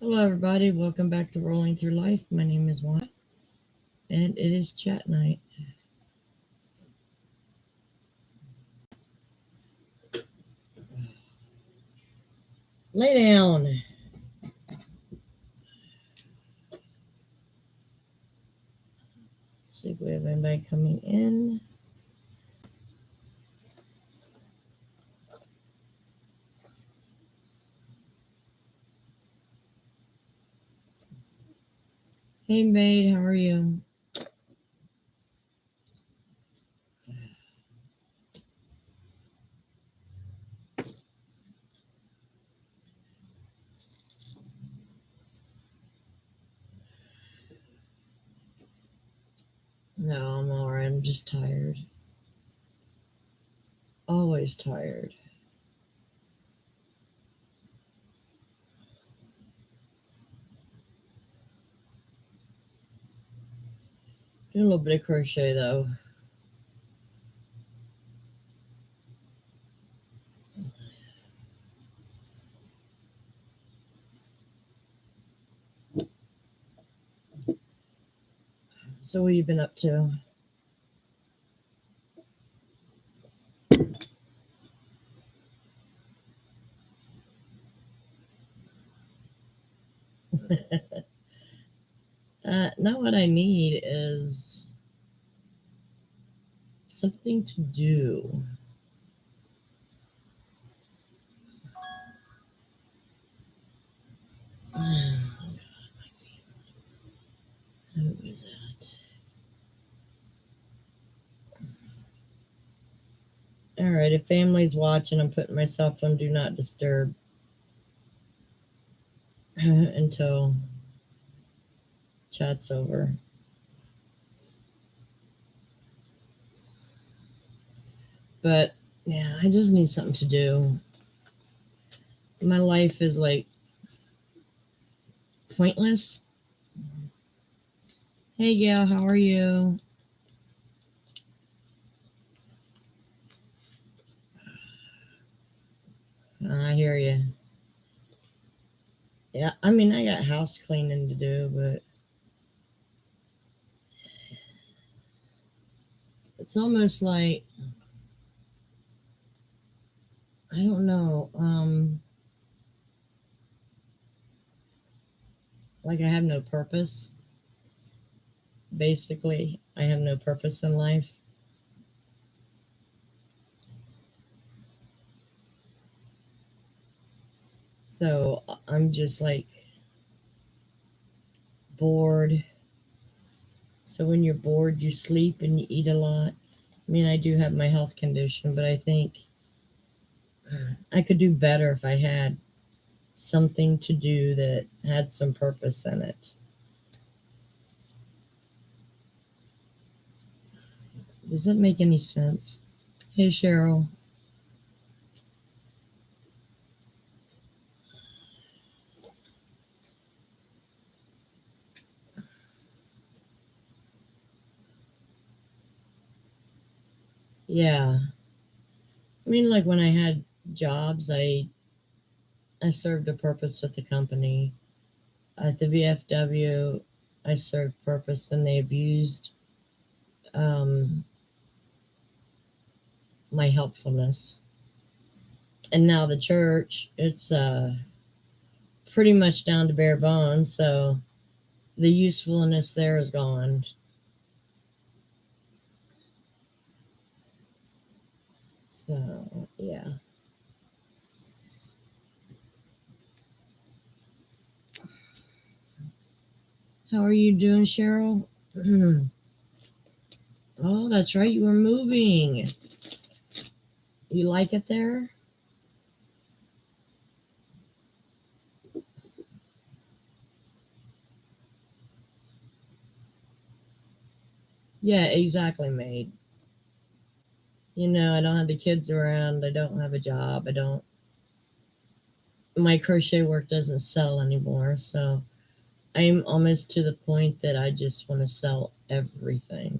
Hello, everybody. Welcome back to Rolling Through Life. My name is Wanda, and it is chat night. Lay down. See if we have anybody coming in. Hey, maid, how are you? No, I'm all right. I'm just tired. Always tired. Do a little bit of crochet though. So, what have you been up to? Now, what I need is something to do. Who is that? All right, if family's watching, I'm putting myself on Do Not Disturb until chat's over. But yeah, I just need something to do. My life is like pointless. Hey, Gail, how are you? I hear you. Yeah, I mean, I got house cleaning to do, but it's almost like, I don't know, like I have no purpose. Basically, I have no purpose in life. So I'm just like bored. So when you're bored, you sleep and you eat a lot. I mean, I do have my health condition, but I think I could do better if I had something to do that had some purpose in it. Does that make any sense? Hey, Cheryl. Yeah. I mean, like when I had jobs, I served a purpose with the company. At the VFW, I served purpose. Then they abused um, my helpfulness. And now the church, it's pretty much down to bare bones. So the usefulness there is gone. So, yeah. How are you doing, Cheryl? Oh, that's right. You were moving. You like it there? Yeah, exactly, maid. I don't have the kids around. I don't have a job. My crochet work doesn't sell anymore. So I'm almost to the point that I just want to sell everything.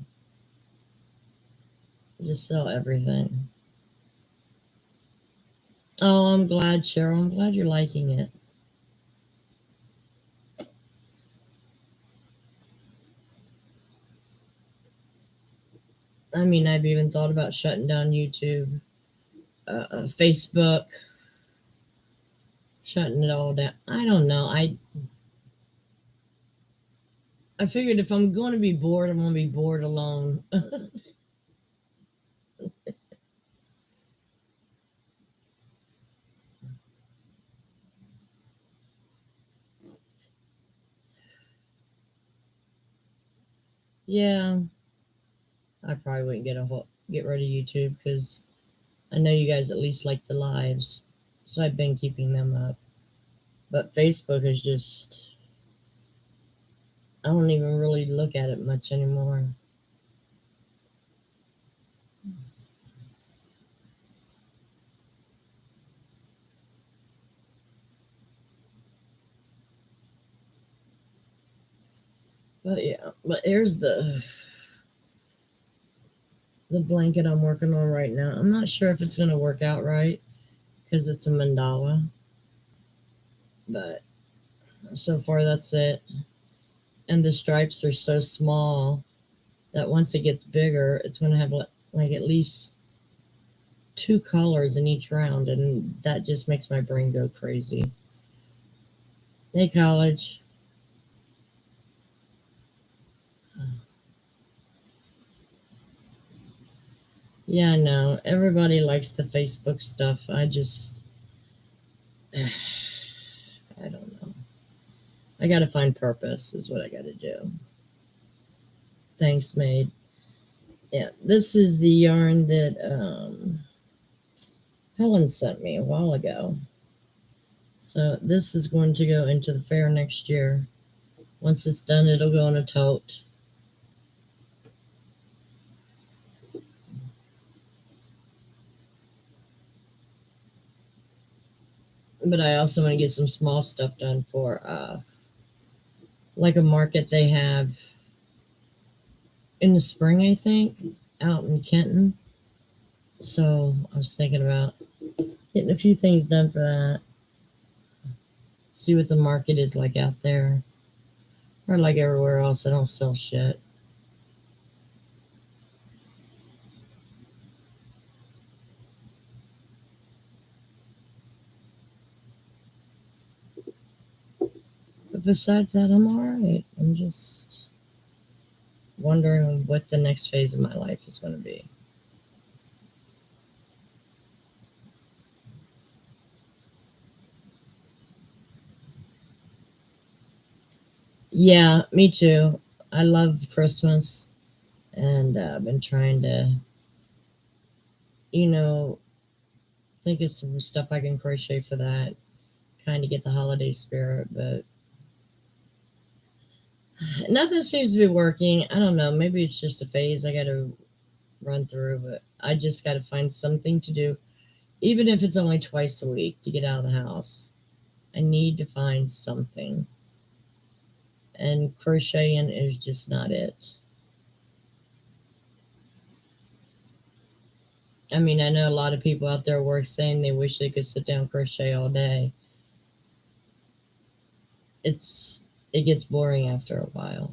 Just sell everything. Oh, I'm glad, Cheryl. I'm glad you're liking it. I mean, I've even thought about shutting down YouTube, Facebook, shutting it all down. I don't know. I figured if I'm going to be bored, I'm going to be bored alone. Yeah, I probably wouldn't get rid of YouTube because I know you guys at least like the lives, so I've been keeping them up. But Facebook is just, I don't even really look at it much anymore. But yeah, but here's the blanket I'm working on right now. I'm not sure if it's going to work out right because it's a mandala, but so far that's it. And the stripes are so small that once it gets bigger, it's going to have like at least two colors in each round, and that just makes my brain go crazy. Hey, college. Yeah, I know. Everybody likes the Facebook stuff. I don't know. I got to find purpose, is what I got to do. Thanks, maid. Yeah, this is the yarn that Helen sent me a while ago. So this is going to go into the fair next year. Once it's done, it'll go in a tote. But I also want to get some small stuff done for like a market they have in the spring, I think, out in Kenton. So I was thinking about getting a few things done for that. See what the market is like out there. Or like everywhere else, I don't sell shit. But besides that, I'm alright. I'm just wondering what the next phase of my life is going to be. Yeah, me too. I love Christmas, and I've been trying to, you know, think of some stuff I can crochet for that, kind of get the holiday spirit, but nothing seems to be working. I don't know. Maybe it's just a phase I got to run through, but I just got to find something to do, even if it's only twice a week to get out of the house. I need to find something, and crocheting is just not it. I mean, I know a lot of people out there work saying they wish they could sit down and crochet all day. It gets boring after a while.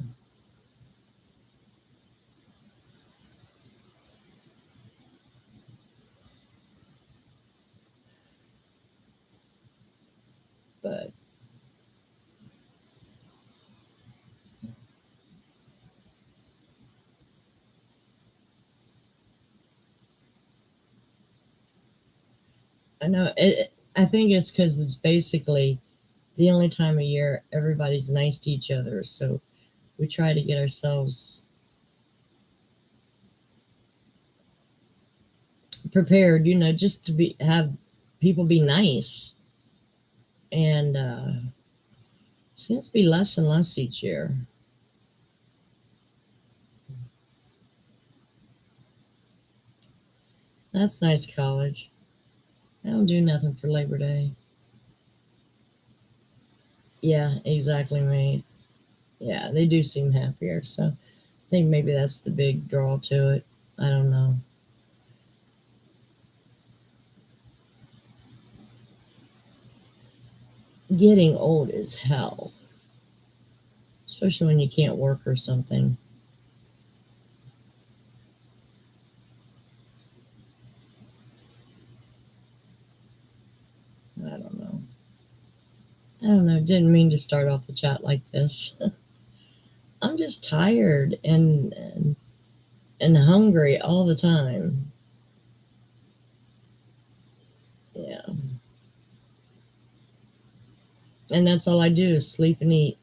But I know I think it's because it's basically the only time of year everybody's nice to each other. So we try to get ourselves prepared, just to have people be nice. And seems to be less and less each year. That's nice, college. I don't do nothing for Labor Day. Yeah, exactly, mate. Yeah, they do seem happier. So I think maybe that's the big draw to it. I don't know. Getting old is hell, especially when you can't work or something. I don't know, didn't mean to start off the chat like this. I'm just tired and hungry all the time. Yeah. And that's all I do is sleep and eat.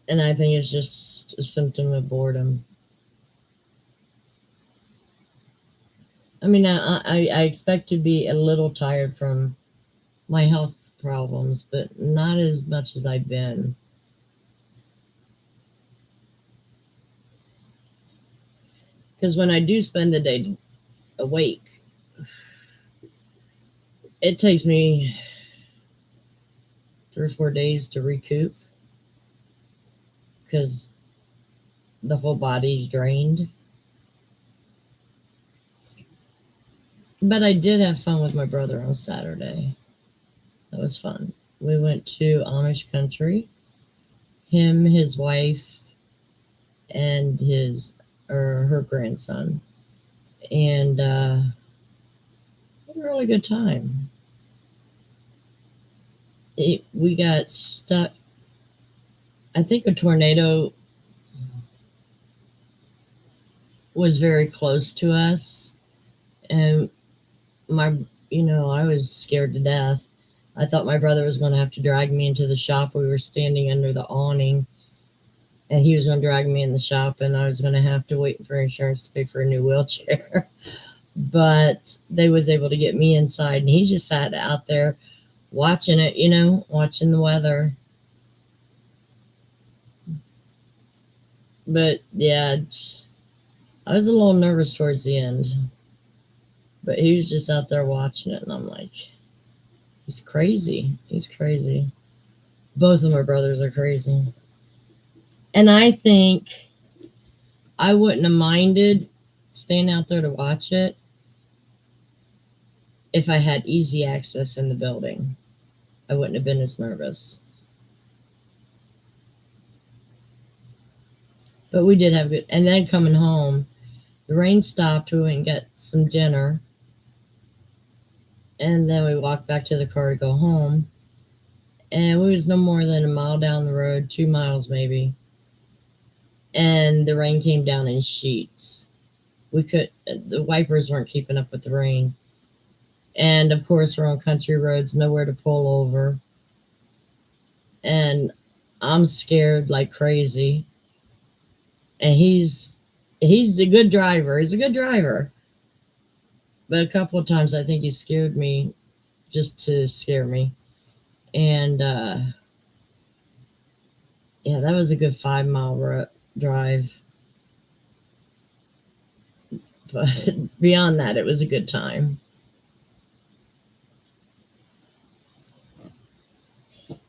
And I think it's just a symptom of boredom. I mean, I expect to be a little tired from my health problems, but not as much as I've been. Because when I do spend the day awake, it takes me 3 or 4 days to recoup because the whole body's drained. But I did have fun with my brother on Saturday. That was fun. We went to Amish country. Him, his wife, and her grandson. And had a really good time. We got stuck. I think a tornado was very close to us, and I was scared to death. I thought my brother was going to have to drag me into the shop. We were standing under the awning, and he was going to drag me in the shop, and I was going to have to wait for insurance to pay for a new wheelchair. But they was able to get me inside, and he just sat out there watching it, watching the weather. But yeah, I was a little nervous towards the end. But he was just out there watching it, and I'm like, he's crazy. He's crazy. Both of my brothers are crazy. And I think I wouldn't have minded staying out there to watch it if I had easy access in the building. I wouldn't have been as nervous. But we did have good. And then coming home, the rain stopped. We went and got some dinner. And then we walked back to the car to go home. And we was no more than a mile down the road, 2 miles maybe. And the rain came down in sheets. The wipers weren't keeping up with the rain. And of course, we're on country roads, nowhere to pull over. And I'm scared like crazy. And he's a good driver. He's a good driver. But a couple of times I think he scared me just to scare me. And yeah, that was a good 5-mile drive. But beyond that, it was a good time.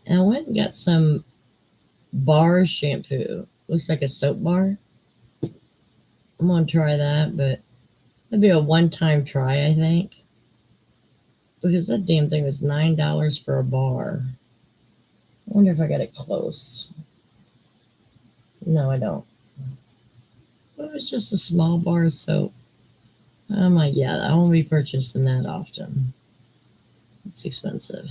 And I went and got some bar shampoo. Looks like a soap bar. I'm going to try that, but that'd be a one-time try, I think. Because that damn thing was $9 for a bar. I wonder if I got it close. No, I don't. It was just a small bar of soap. I'm like, yeah, I won't be purchasing that often. It's expensive.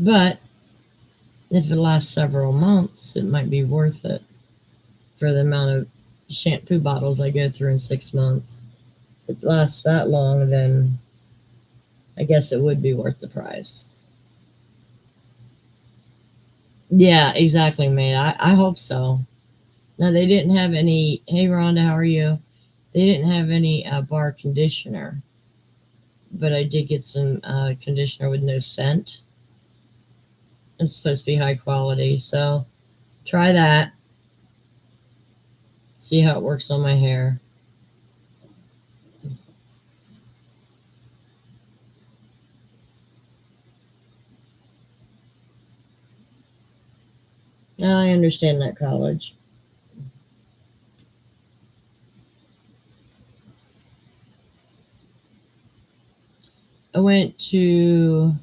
But if it lasts several months, it might be worth it for the amount of shampoo bottles I go through in 6 months. If it lasts that long, then I guess it would be worth the price. Yeah, exactly, mate. I hope so. Now, they didn't have any, hey, Rhonda, how are you? They didn't have any bar conditioner, but I did get some conditioner with no scent. It's supposed to be high quality, so try that. See how it works on my hair. I understand that, college. I went to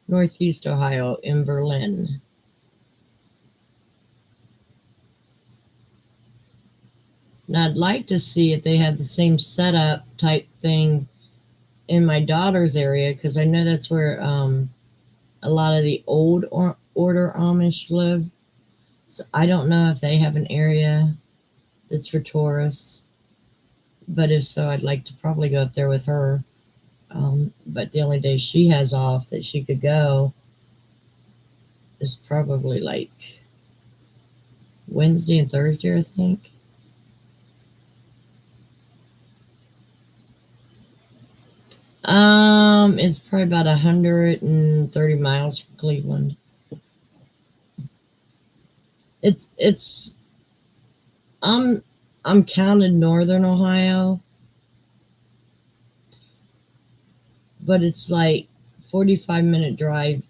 Northeast Ohio in Berlin. And I'd like to see if they had the same setup type thing in my daughter's area, because I know that's where a lot of the old order Amish live. So I don't know if they have an area that's for tourists, but if so, I'd like to probably go up there with her. But the only day she has off that she could go is probably like Wednesday and Thursday, I think. It's probably about 130 miles from Cleveland. It's I'm counting northern Ohio, but it's like 45-minute drive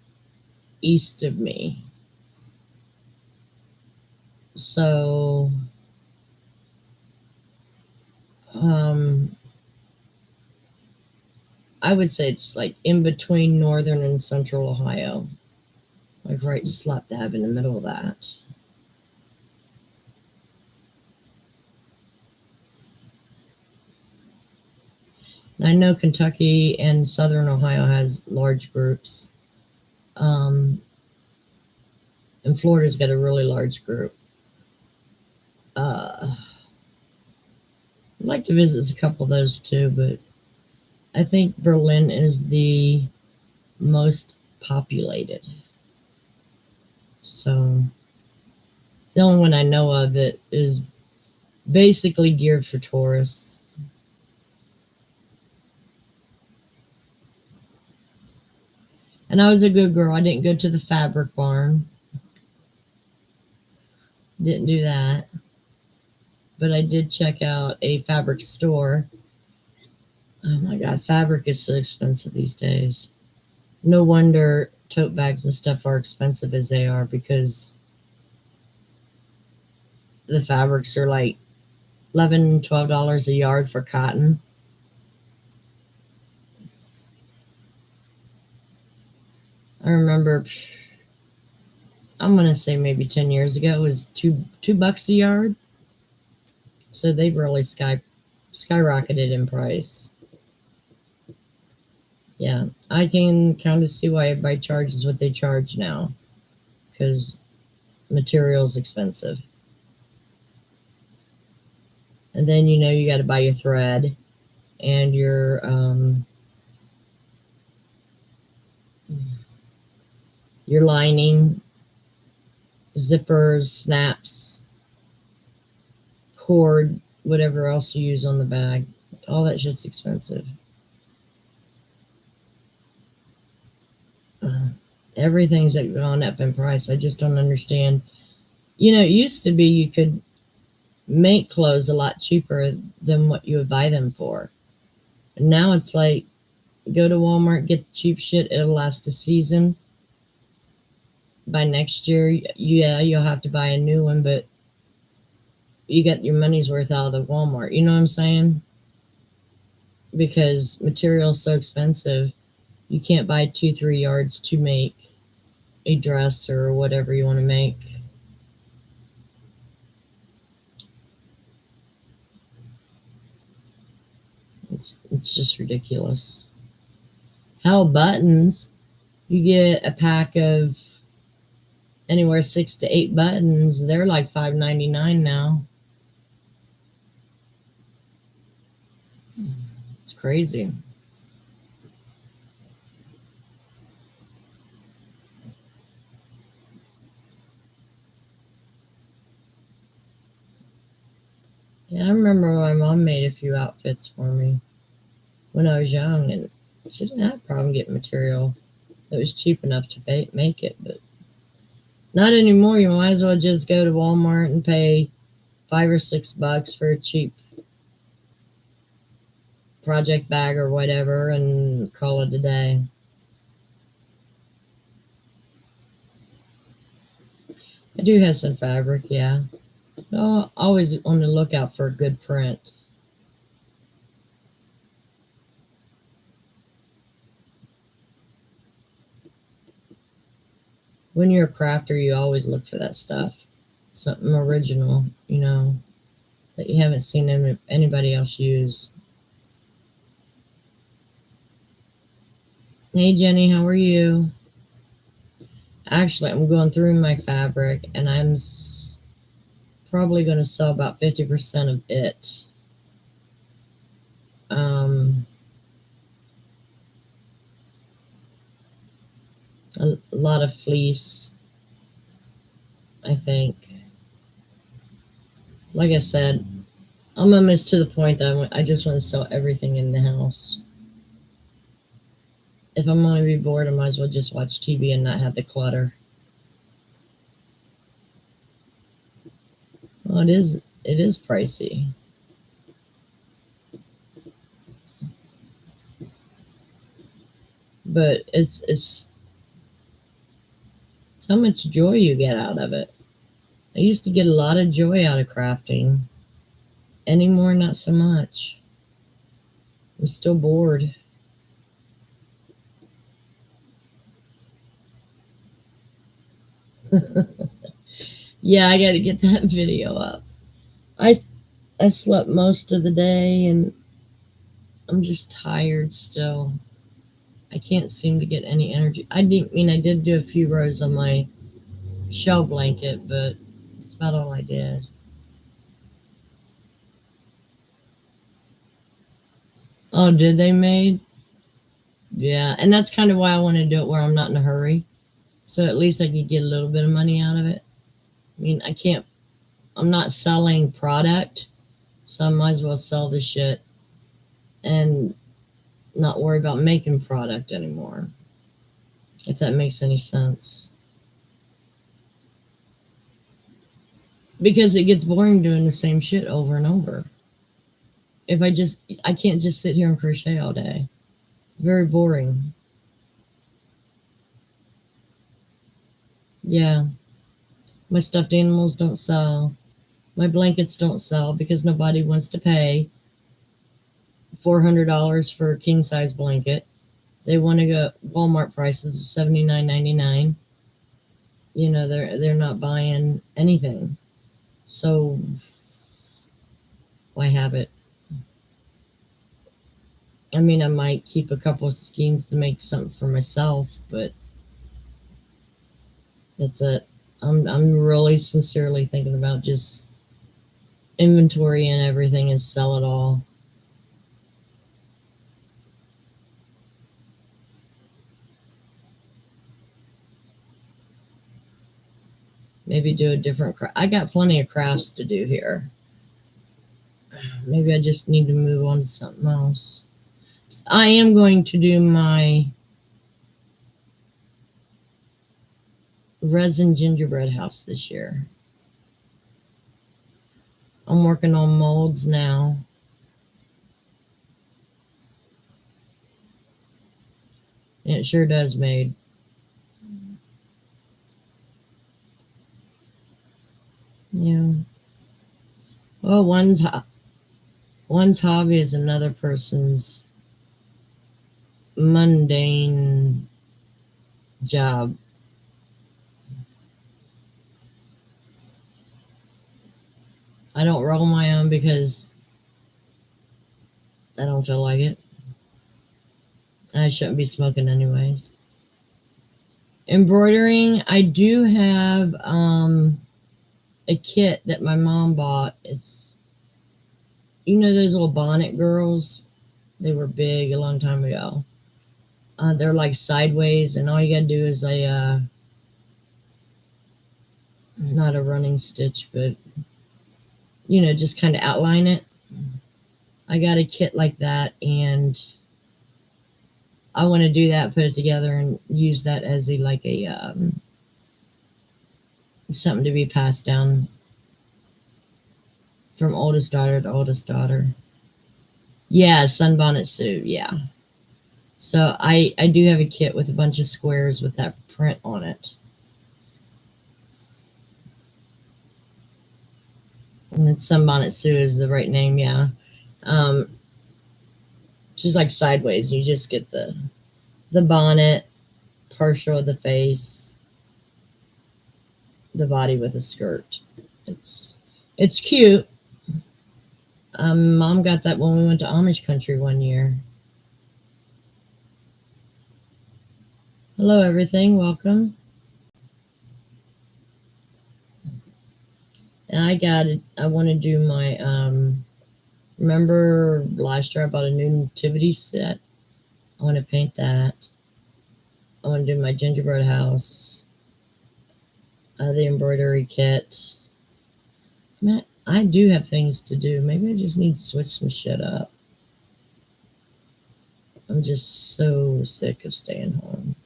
east of me. So I would say it's like in between northern and central Ohio, like right slap dab in the middle of that. And I know Kentucky and southern Ohio has large groups. And Florida's got a really large group. I'd like to visit a couple of those too, but I think Berlin is the most populated. So it's the only one I know of that is basically geared for tourists. And I was a good girl. I didn't go to the fabric barn. Didn't do that. But I did check out a fabric store. Oh my God, fabric is so expensive these days. No wonder tote bags and stuff are expensive as they are, because the fabrics are like $11, $12 a yard for cotton. I remember, I'm gonna say maybe 10 years ago, it was $2 a yard. So they've really skyrocketed in price. Yeah, I can kind of see why everybody charges what they charge now, because material's expensive. And then you got to buy your thread and your lining, zippers, snaps, cord, whatever else you use on the bag. All that shit's expensive. Everything's gone up in price. I just don't understand. It used to be you could make clothes a lot cheaper than what you would buy them for. And now it's like, go to Walmart, get the cheap shit. It'll last a season. By next year, yeah, you'll have to buy a new one, but you get your money's worth out of the Walmart. You know what I'm saying? Because material's so expensive, you can't buy 2-3 yards to make a dress or whatever you want to make. It's just ridiculous. Hell, buttons, you get a pack of anywhere 6 to 8 buttons. They're like $5.99 now. It's crazy. Yeah, I remember my mom made a few outfits for me when I was young, and she didn't have a problem getting material that was cheap enough to make it, but not anymore. You might as well just go to Walmart and pay $5 or $6 for a cheap project bag or whatever and call it a day. I do have some fabric, yeah. Always on the lookout for a good print. When you're a crafter, you always look for that stuff. Something original, that you haven't seen anybody else use. Hey Jenny, how are you? Actually, I'm going through my fabric and I'm probably going to sell about 50% of it. Um, a lot of fleece, I think. Like I said, I'm almost to the point that I just want to sell everything in the house. If I'm going to be bored, I might as well just watch TV and not have the clutter. Well, it is pricey. But it's how much joy you get out of it. I used to get a lot of joy out of crafting. Anymore, not so much. I'm still bored. Yeah, I got to get that video up. I I slept most of the day and I'm just tired still. I can't seem to get any energy. I did do a few rows on my shell blanket, but that's about all I did. Oh, did they made? Yeah, and that's kind of why I want to do it where I'm not in a hurry. So at least I can get a little bit of money out of it. I mean, I'm not selling product, so I might as well sell the shit and not worry about making product anymore, if that makes any sense. Because it gets boring doing the same shit over and over. I can't just sit here and crochet all day. It's very boring. Yeah, my stuffed animals don't sell. My blankets don't sell because nobody wants to pay $400 for a king size blanket. They want to go Walmart prices of $79.99. You know, they're not buying anything. So why have it? I mean, I might keep a couple of skeins to make something for myself, but that's it. I'm really sincerely thinking about just inventory and everything and sell it all. Maybe do a different craft. I got plenty of crafts to do here. Maybe I just need to move on to something else. I am going to do my resin gingerbread house this year. I'm working on molds now. And it sure does made. Yeah. Well, one's hobby is another person's mundane job. I don't roll my own because I don't feel like it. I shouldn't be smoking anyways. Embroidering, I do have a kit that my mom bought. It's, you know, those little bonnet girls? They were big a long time ago. They're like sideways, and all you gotta do is not a running stitch, but you know, just kind of outline it. I got a kit like that, and I want to do that, put it together, and use that as a something to be passed down from oldest daughter to oldest daughter. Yeah, sunbonnet suit. Yeah. So I do have a kit with a bunch of squares with that print on it. And then sunbonnet suit is the right name. Yeah. Um, she's like sideways. You just get the bonnet, partial of the face, the body with a skirt. It's cute. Mom got that when we went to Amish country one year. Hello, everything. Welcome. And I want to do my, remember last year I bought a new nativity set? I want to paint that. I want to do my gingerbread house, the embroidery kit. Man, I do have things to do. Maybe I just need to switch some shit up. I'm just so sick of staying home.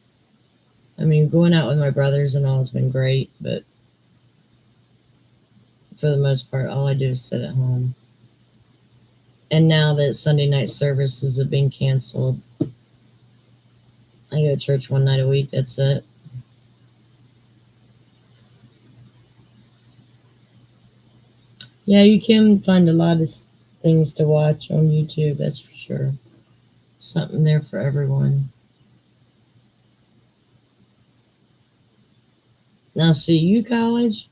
I mean, going out with my brothers and all has been great, but for the most part, all I do is sit at home. And now that Sunday night services have been canceled, I go to church one night a week. That's it. Yeah, you can find a lot of things to watch on YouTube, that's for sure. Something there for everyone. Now, see, you college,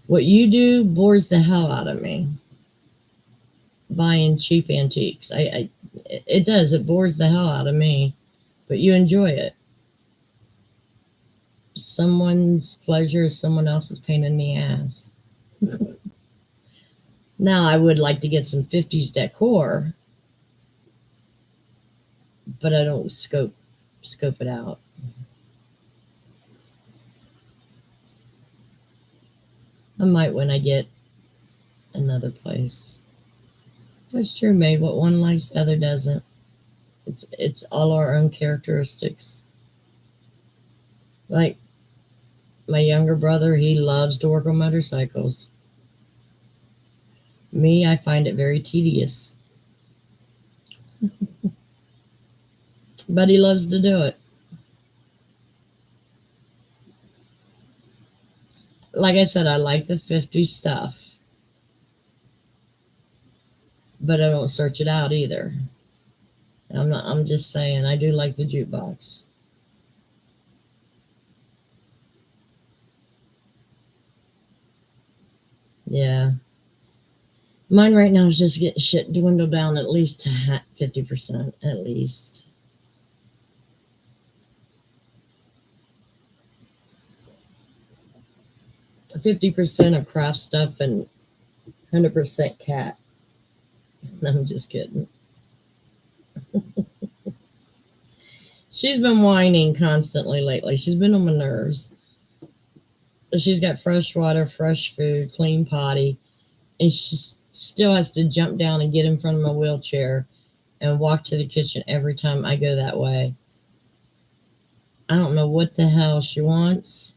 what you do bores the hell out of me. Buying cheap antiques. It does. It bores the hell out of me, but you enjoy it. Someone's pleasure is someone else's pain in the ass. Now, I would like to get some 50s decor, but I don't scope it out. I might when I get another place. That's true, Maid. What one likes, the other doesn't. It's all our own characteristics. Like my younger brother, he loves to work on motorcycles. Me, I find it very tedious. But he loves to do it. Like I said, I like the 50s stuff. But I don't search it out either. I'm just saying, I do like the jukebox. Yeah. Mine right now is just getting shit dwindled down at least to 50%, at least. $50% of craft stuff and 100% cat. No, I'm just kidding. She's been whining constantly lately. She's been on my nerves. She's got fresh water, fresh food, clean potty, and she still has to jump down and get in front of my wheelchair and walk to the kitchen every time I go that way. I don't know what the hell she wants,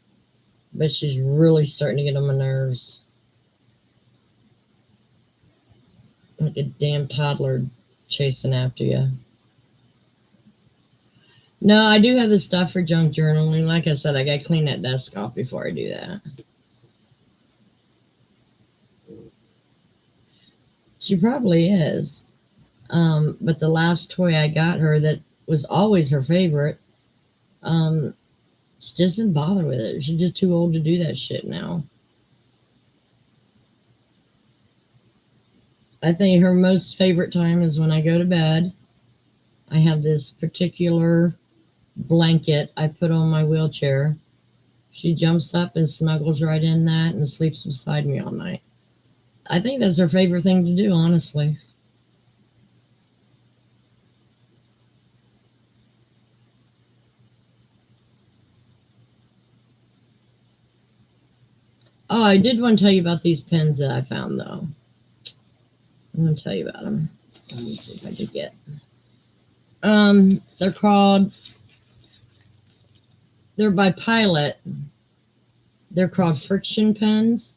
but she's really starting to get on my nerves. Like a damn toddler chasing after you. No, I do have the stuff for junk journaling. Like I said, I got to clean that desk off before I do that. She probably is. But the last toy I got her that was always her favorite, she doesn't bother with it. She's just too old to do that shit now. I think her most favorite time is when I go to bed. I have this particular blanket I put on my wheelchair. She jumps up and snuggles right in that and sleeps beside me all night. I think that's her favorite thing to do, honestly. Oh, I did want to tell you about these pens that I found, though. I'm going to tell you about them. Let me see if I could get. They're by Pilot. They're called friction pens.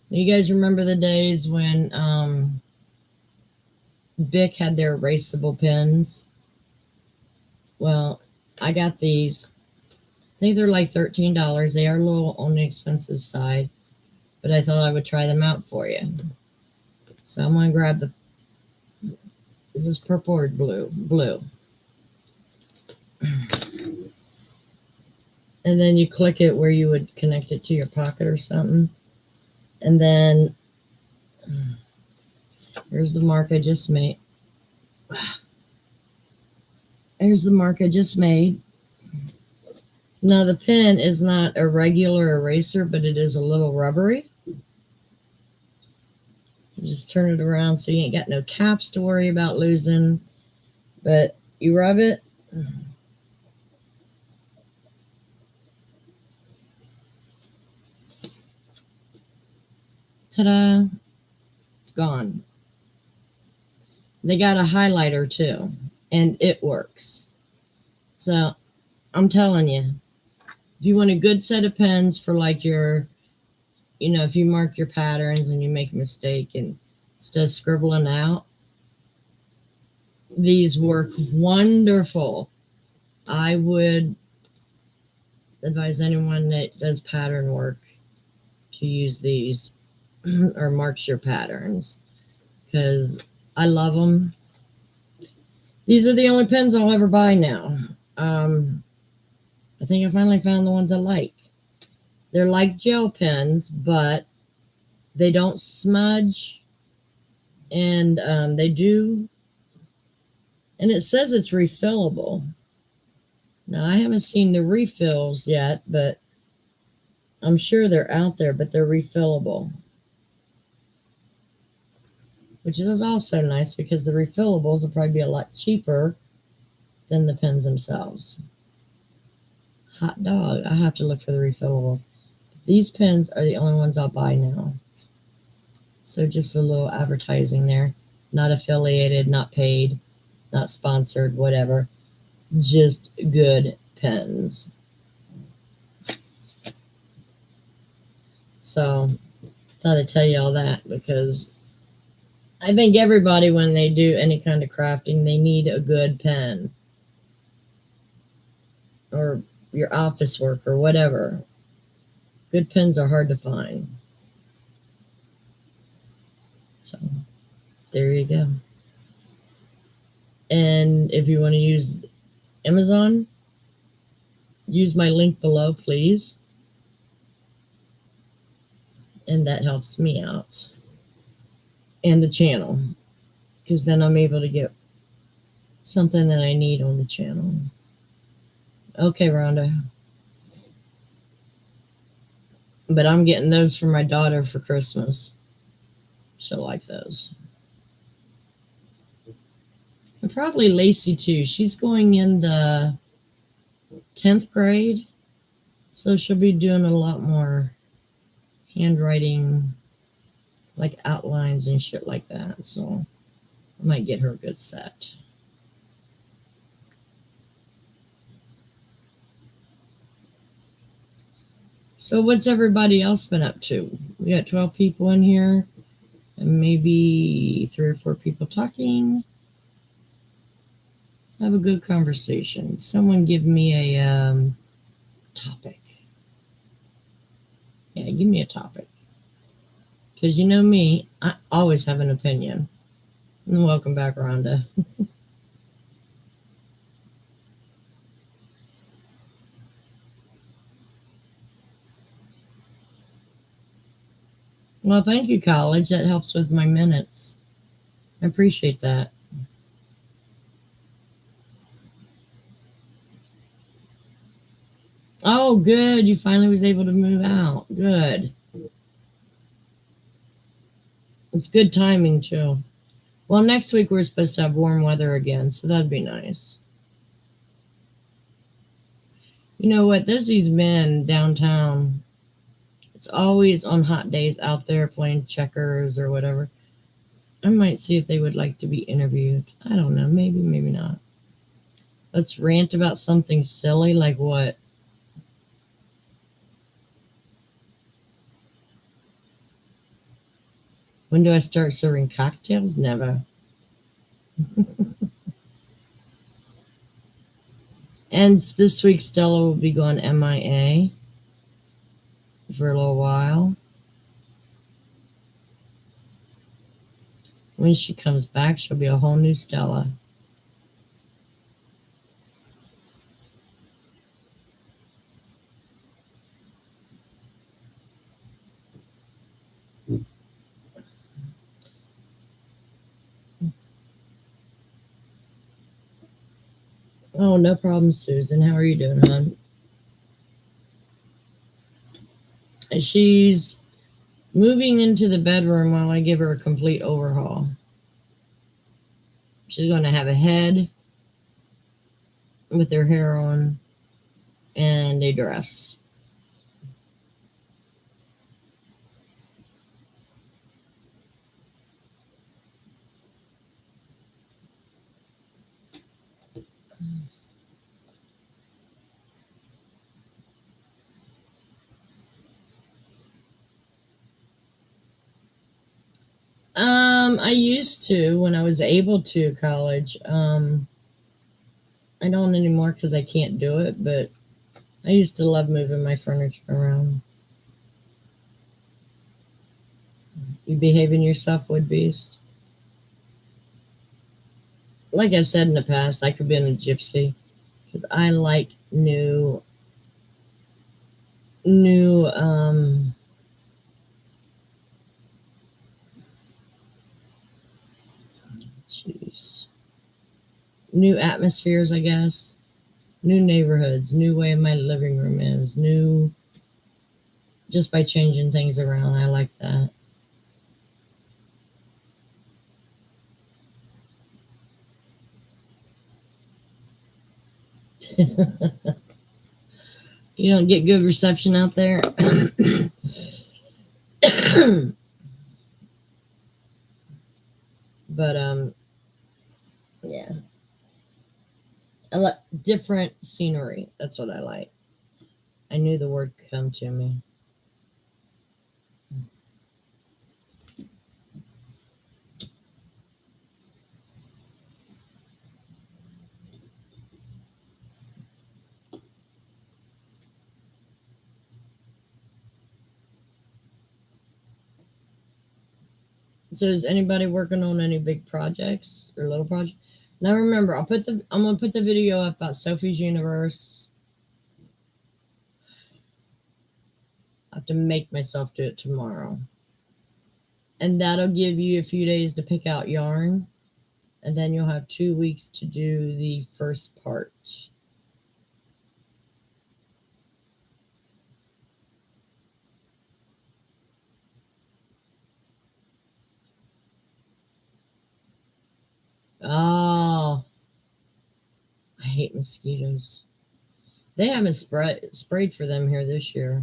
You guys remember the days when Bic had their erasable pens? Well, I got these. I think they're like $13. They are a little on the expensive side, but I thought I would try them out for you. So I'm going to grab this is purple or blue? Blue. And then you click it where you would connect it to your pocket or something. And then here's the mark I just made. Here's the mark I just made. Now the pen is not a regular eraser, but it is a little rubbery. You just turn it around so you ain't got no caps to worry about losing. But you rub it. Ta-da! It's gone. They got a highlighter too, and it works. So I'm telling you, if you want a good set of pens for like your, if you mark your patterns and you make a mistake and instead of scribbling out, these work wonderful. I would advise anyone that does pattern work to use these or marks your patterns because I love them. These are the only pens I'll ever buy now. I think I finally found the ones I like. They're like gel pens, but they don't smudge, and they do. And it says it's refillable. Now, I haven't seen the refills yet, but I'm sure they're out there, but they're refillable. Which is also nice because the refillables will probably be a lot cheaper than the pens themselves. Hot dog. I have to look for the refillables. These pens are the only ones I'll buy now. So just a little advertising there. Not affiliated, not paid, not sponsored, whatever. Just good pens. So thought I'd tell you all that because I think everybody, when they do any kind of crafting, they need a good pen. Or your office work or whatever. Good pens are hard to find. So there you go. And if you want to use Amazon, use my link below, please. And that helps me out. And the channel. Because then I'm able to get something that I need on the channel. Okay, Rhonda. But I'm getting those for my daughter for Christmas. She'll like those. And probably Lacey too. She's going in the 10th grade. So she'll be doing a lot more handwriting, like outlines and shit like that. So I might get her a good set. So what's everybody else been up to? We got 12 people in here and maybe 3 or 4 people talking. Let's have a good conversation. Someone give me a topic. Yeah, give me a topic. Because you know me, I always have an opinion. And welcome back, Rhonda. Well, thank you, college. That helps with my minutes. I appreciate that. Oh, good. You finally was able to move out. Good. It's good timing, too. Well, next week we're supposed to have warm weather again, so that'd be nice. You know what? There's these men downtown. It's always on hot days out there playing checkers or whatever. I might see if they would like to be interviewed. I don't know. Maybe, maybe not. Let's rant about something silly like what? When do I start serving cocktails? Never. And this week Stella will be going MIA for a little while. When she comes back, she'll be a whole new Stella. Oh, no problem, Susan. How are you doing, hon? She's moving into the bedroom while I give her a complete overhaul. She's going to have a head with her hair on and a dress. I used to when I was able to college. I don't anymore because I can't do it, but I used to love moving my furniture around. You behaving yourself, Wood Beast? Like I've said in the past, I could be a gypsy because I like new jeez, new atmospheres, I guess. New neighborhoods, new way my living room is, new just by changing things around. I like that. You don't get good reception out there. But yeah. I like different scenery. That's what I like. I knew the word could come to me. So is anybody working on any big projects or little projects? Now remember, I'm gonna put the video up about Sophie's Universe. I have to make myself do it tomorrow. And that'll give you a few days to pick out yarn. And then you'll have 2 weeks to do the first part. Oh, I hate mosquitoes. They haven't sprayed for them here this year.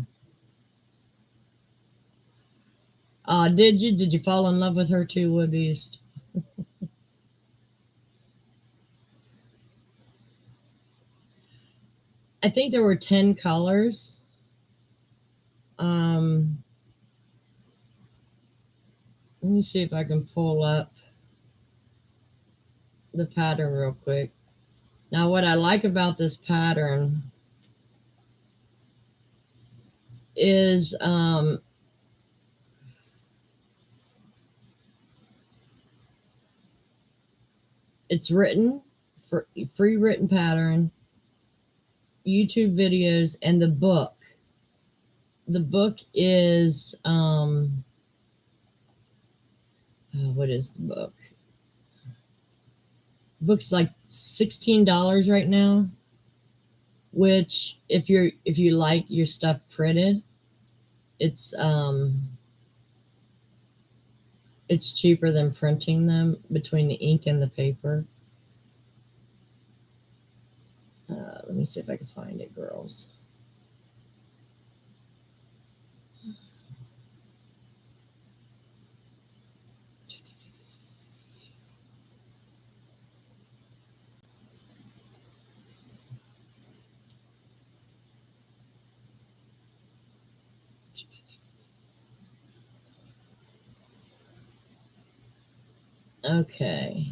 Did you? Did you fall in love with her too, Wood Beast? I think there were 10 colors. Let me see if I can pull up the pattern real quick. Now, what I like about this pattern is it's written for free written pattern, YouTube videos, and the book. The book is what is the book? The book's like $16 right now, which if you like your stuff printed, it's cheaper than printing them between the ink and the paper. Let me see if I can find it, girls. Okay.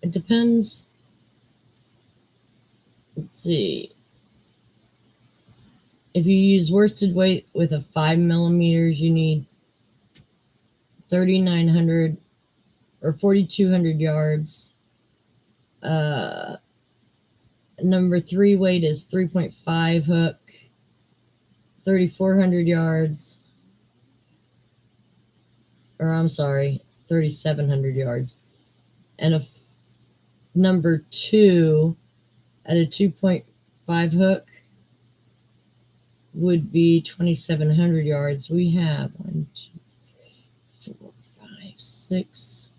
It depends. Let's see. If you use worsted weight with a 5 millimeters, you need 3,900 or 4,200 yards. Number 3 weight is 3.5 hook, 3,400 yards. Or I'm sorry, 3,700 yards. And number 2 at a 2.5 5 hook would be 2,700 yards. We have 1, 2, 4, 5, 6,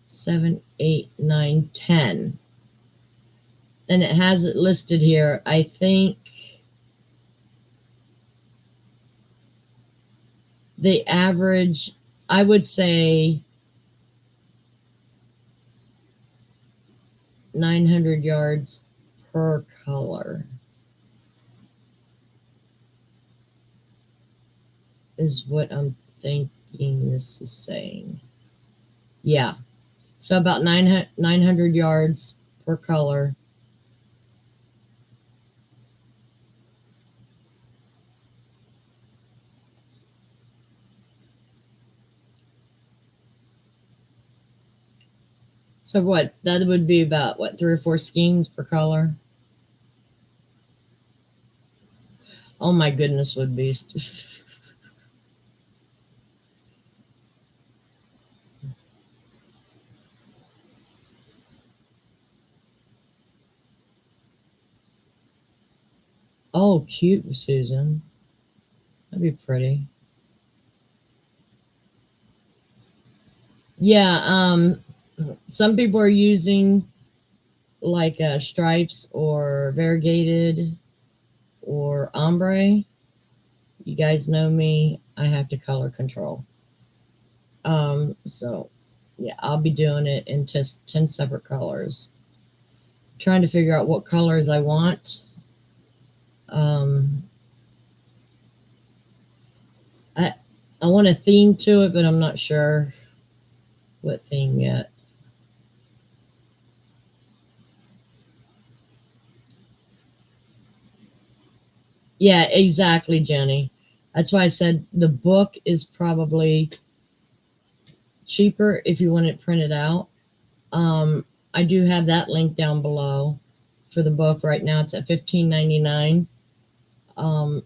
7, 8, 9, 10. And it has it listed here. I think the average, I would say 900 yards per color is what I'm thinking this is saying. Yeah. So about 900 yards per color. So what? That would be about, what, 3 or 4 skeins per color? Oh my goodness, would beast. Oh, cute, Susan. That'd be pretty. Yeah, some people are using like stripes or variegated or ombre. You guys know me, I have to color control. So yeah, I'll be doing it in just 10 separate colors. Trying to figure out what colors I want. I want a theme to it, but I'm not sure what theme yet. Yeah, exactly, Jenny. That's why I said the book is probably cheaper if you want it printed out. I do have that link down below for the book. Right now it's at $15.99. A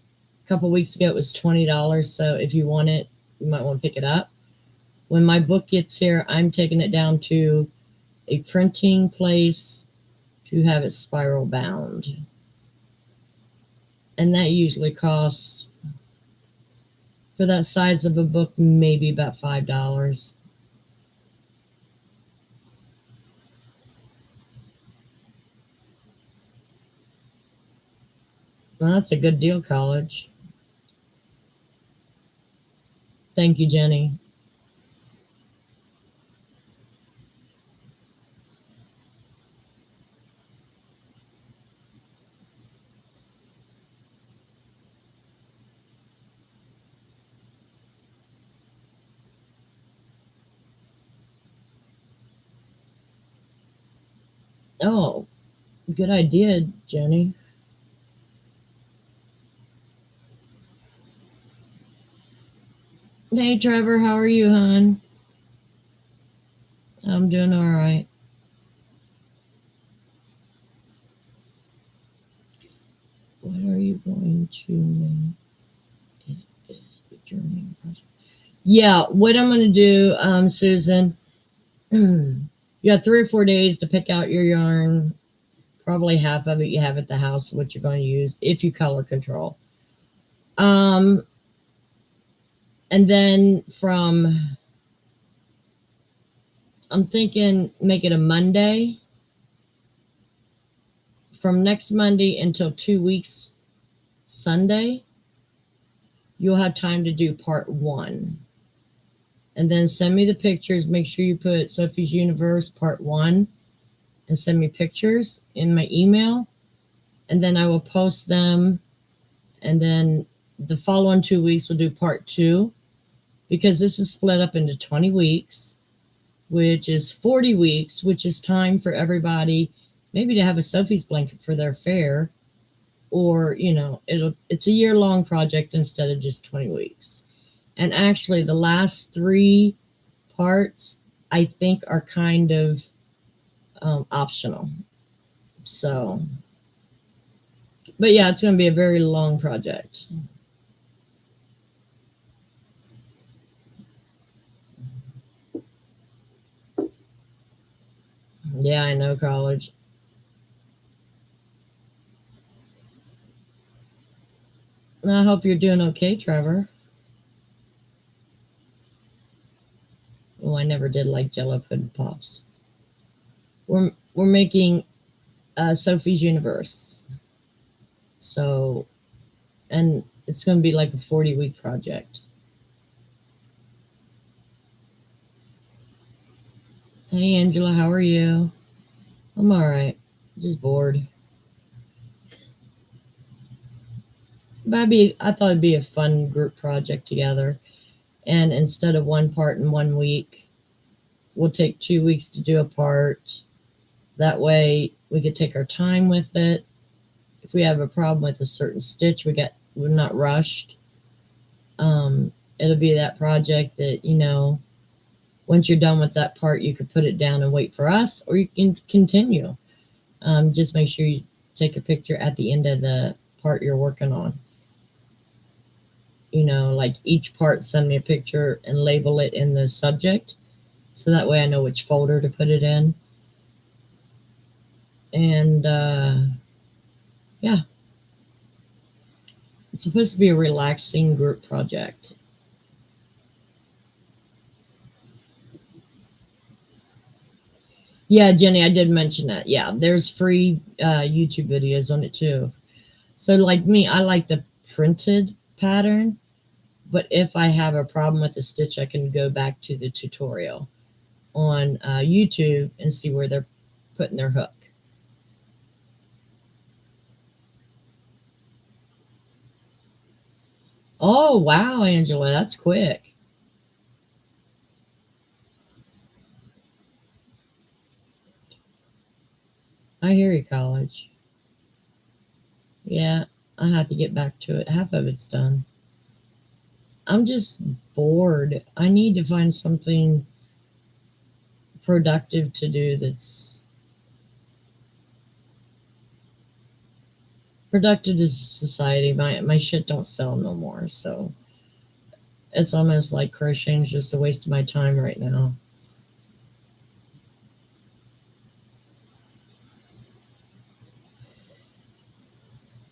couple weeks ago it was $20, so if you want it, you might want to pick it up. When my book gets here, I'm taking it down to a printing place to have it spiral bound. And that usually costs, for that size of a book, maybe about $5. Well, that's a good deal, college. Thank you, Jenny. Oh, good idea, Jenny. Hey, Trevor, how are you, hon? I'm doing all right. What are you going to make? It is the journey project. Yeah, what I'm going to do, Susan, you got 3 or 4 days to pick out your yarn. Probably half of it you have at the house, what you're going to use if you color control. And then I'm thinking make it a Monday. From next Monday until 2 weeks Sunday, you'll have time to do part 1. And then send me the pictures. Make sure you put Sophie's Universe part 1 and send me pictures in my email. And then I will post them. And then the following 2 weeks we'll do part 2, because this is split up into 20 weeks, which is 40 weeks, which is time for everybody maybe to have a Sophie's blanket for their fair, or it's a year-long project instead of just 20 weeks. And actually the last 3 parts I think are kind of optional. So, but yeah, it's going to be a very long project. Yeah, I know, college. I hope you're doing okay, Trevor. Oh, I never did like Jello pudding pops. We're making Sophie's Universe. So, and it's going to be like a 40-week project. Hey, Angela, how are you? I'm all right. Just bored. But I thought it'd be a fun group project together. And instead of one part in 1 week, we'll take 2 weeks to do a part. That way we could take our time with it. If we have a problem with a certain stitch, we're not rushed. It'll be that project that, once you're done with that part, you could put it down and wait for us, or you can continue. Just make sure you take a picture at the end of the part you're working on. Like each part, send me a picture and label it in the subject. So that way I know which folder to put it in. And yeah, it's supposed to be a relaxing group project. Yeah, Jenny, I did mention that. Yeah, there's free YouTube videos on it too. So like me, I like the printed pattern, but if I have a problem with the stitch, I can go back to the tutorial on YouTube and see where they're putting their hook. Oh, wow, Angela, that's quick. I hear you, college. Yeah, I have to get back to it. Half of it's done. I'm just bored. I need to find something productive to do that's productive to society. My shit don't sell no more, so it's almost like crocheting's just a waste of my time right now.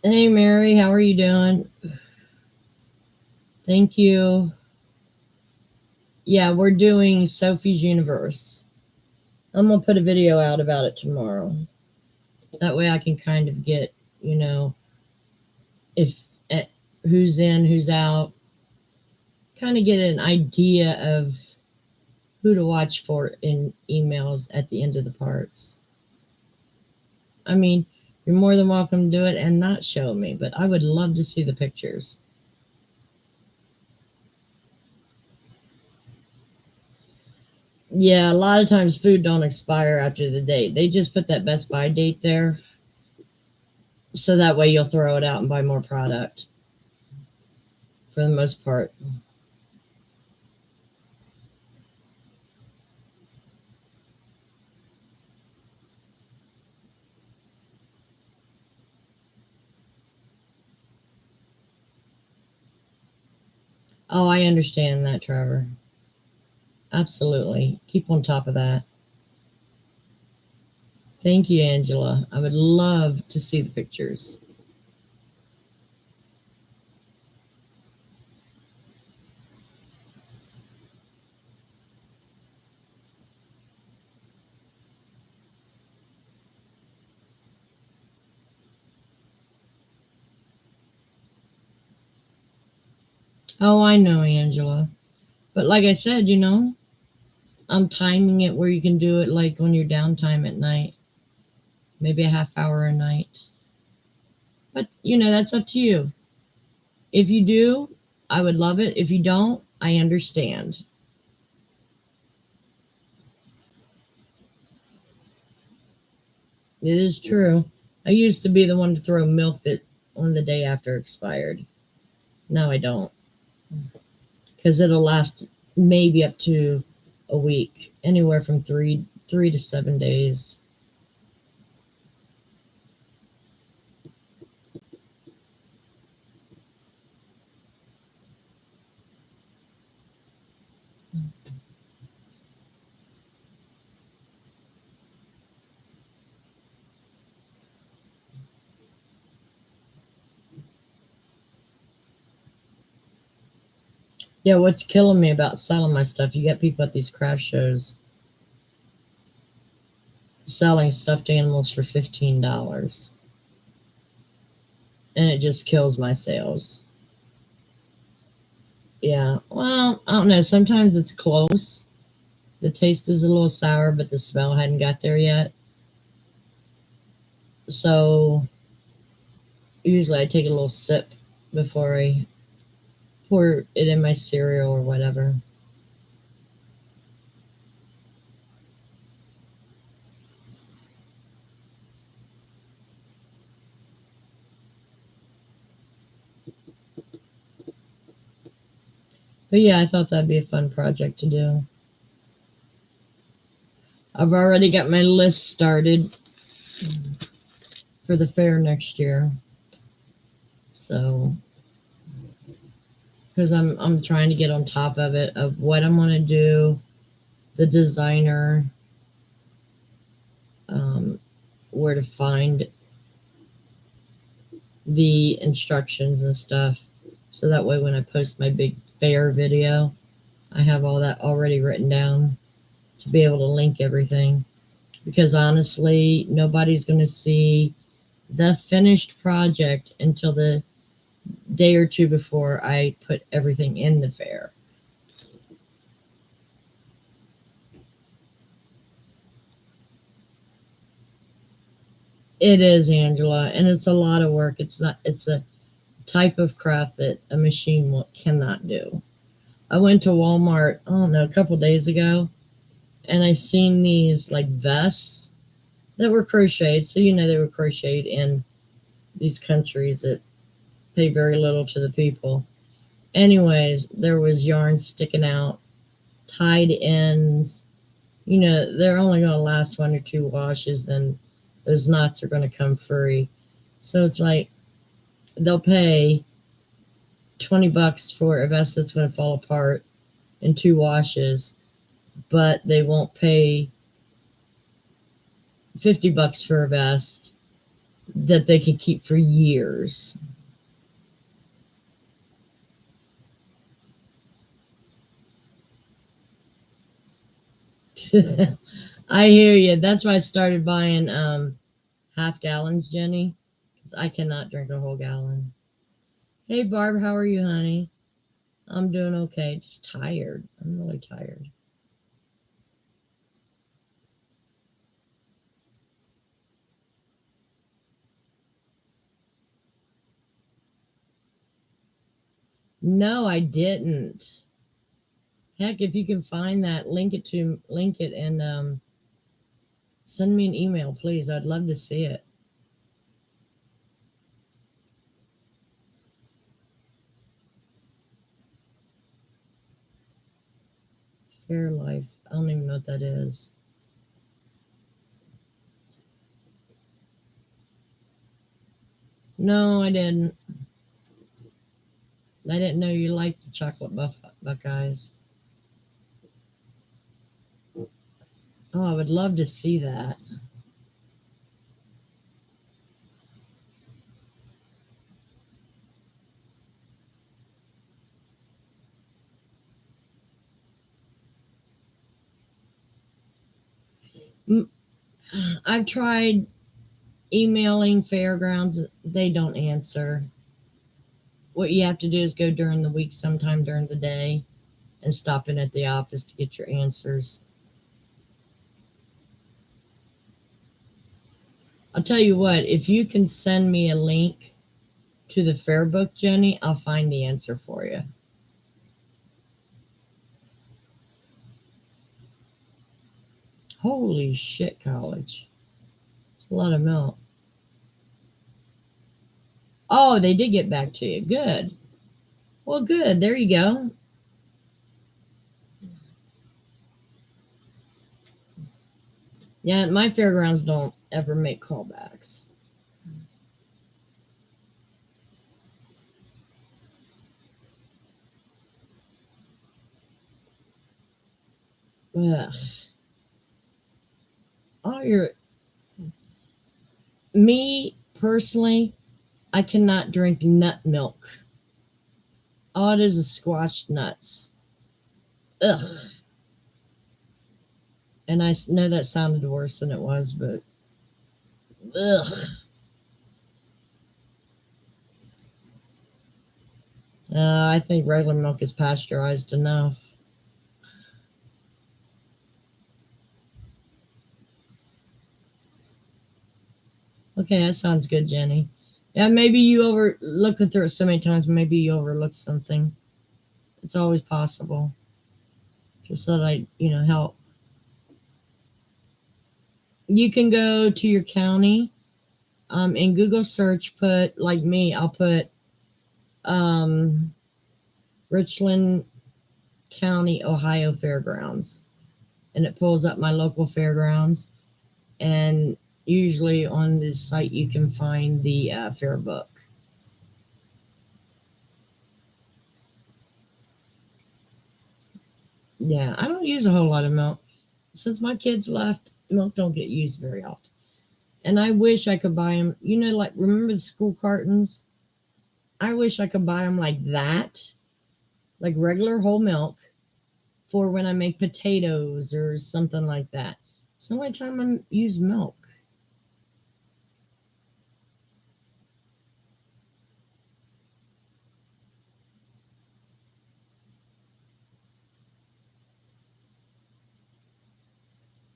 Hey, Mary, how are you doing? Thank you. Yeah, we're doing Sophie's Universe. I'm gonna put a video out about it tomorrow. That way I can kind of get, if who's in, who's out, kind of get an idea of who to watch for in emails at the end of the parts. I mean, you're more than welcome to do it and not show me, but I would love to see the pictures. Yeah, a lot of times food don't expire after the date. They just put that Best Buy date there so that way you'll throw it out and buy more product for the most part. Oh, I understand that, Trevor. Absolutely. Keep on top of that. Thank you, Angela. I would love to see the pictures. Oh, I know, Angela. But like I said, I'm timing it where you can do it like on your downtime at night, maybe a half hour a night. But, that's up to you. If you do, I would love it. If you don't, I understand. It is true. I used to be the one to throw milk that on the day after expired. Now I don't. Because it'll last maybe up to a week, anywhere from three to 7 days. Yeah, what's killing me about selling my stuff, you get people at these craft shows selling stuffed animals for $15. And it just kills my sales. Yeah, well, I don't know. Sometimes it's close. The taste is a little sour, but the smell hadn't got there yet. So usually I take a little sip before I pour it in my cereal or whatever. But yeah, I thought that'd be a fun project to do. I've already got my list started for the fair next year. So, because I'm trying to get on top of it, of what I'm going to do, the designer, um, where to find the instructions and stuff. So that way when I post my big fair video, I have all that already written down to be able to link everything. Because honestly, nobody's going to see the finished project until the day or two before I put everything in the fair. It is, Angela, and it's a lot of work. It's a type of craft that a machine cannot do. I went to Walmart, I don't know, a couple days ago, and I seen these like vests that were crocheted. So they were crocheted in these countries that pay very little to the people. Anyways, there was yarn sticking out, tied ends. They're only going to last 1 or 2 washes, then those knots are going to come free. So it's like they'll pay $20 for a vest that's going to fall apart in 2 washes, but they won't pay $50 for a vest that they can keep for years. I hear you. That's why I started buying half gallons, Jenny, because I cannot drink a whole gallon. Hey, Barb, how are you, honey? I'm doing okay. Just tired. I'm really tired. No, I didn't. Heck, if you can find that, link it, and send me an email, please. I'd love to see it. Fair Life. I don't even know what that is. No, I didn't. I didn't know you liked the chocolate Buckeyes. Oh, I would love to see that. I've tried emailing fairgrounds. They don't answer. What you have to do is go during the week, sometime during the day, and stop in at the office to get your answers. I'll tell you what, if you can send me a link to the fair book, Jenny, I'll find the answer for you. Holy shit, college. It's a lot of milk. Oh, they did get back to you. Good. Well, good. There you go. Yeah, my fairgrounds don't ever make callbacks. Ugh. Oh, me personally, I cannot drink nut milk. All it is squashed nuts. Ugh. And I know that sounded worse than it was, but ugh. I think regular milk is pasteurized enough. Okay, that sounds good, Jenny. Yeah, maybe you looking through it so many times, maybe you overlooked something. It's always possible. Just thought I'd, help. You can go to your county, in Google search, put, like me, I'll put Richland County, Ohio Fairgrounds. And it pulls up my local fairgrounds. And usually on this site you can find the fair book. Yeah, I don't use a whole lot of milk. Since my kids left, milk don't get used very often. And I wish I could buy them, like, remember the school cartons? I wish I could buy them like that, like regular whole milk, for when I make potatoes or something like that. It's the only time I use milk.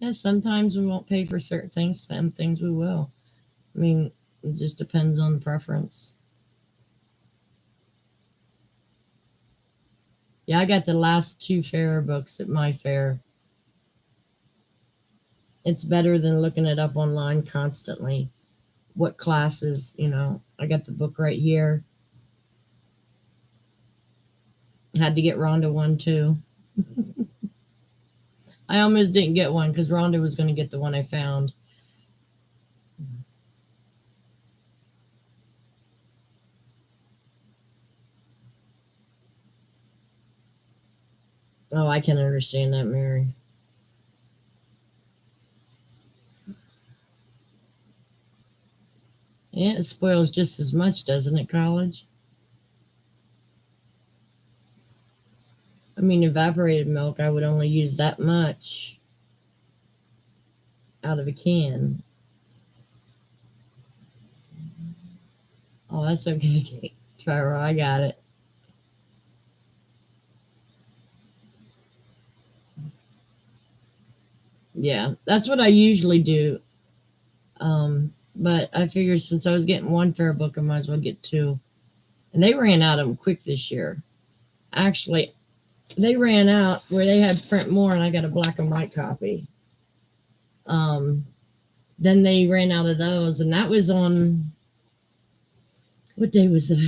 Yeah, sometimes we won't pay for certain things, some things we will. I mean, it just depends on the preference. Yeah, I got the last 2 fair books at my fair. It's better than looking it up online constantly. What classes, I got the book right here. Had to get Rhonda one too. I almost didn't get one because Rhonda was going to get the one I found. Oh, I can understand that, Mary. Yeah, it spoils just as much, doesn't it, college? I mean, evaporated milk, I would only use that much out of a can. Oh, that's okay, Trevor. I got it. Yeah, that's what I usually do. But I figured since I was getting 1 fair book, I might as well get 2. And they ran out of them quick this year. Actually, they ran out where they had print more, and I got a black and white copy. Then they ran out of those, and that was on, what day was that?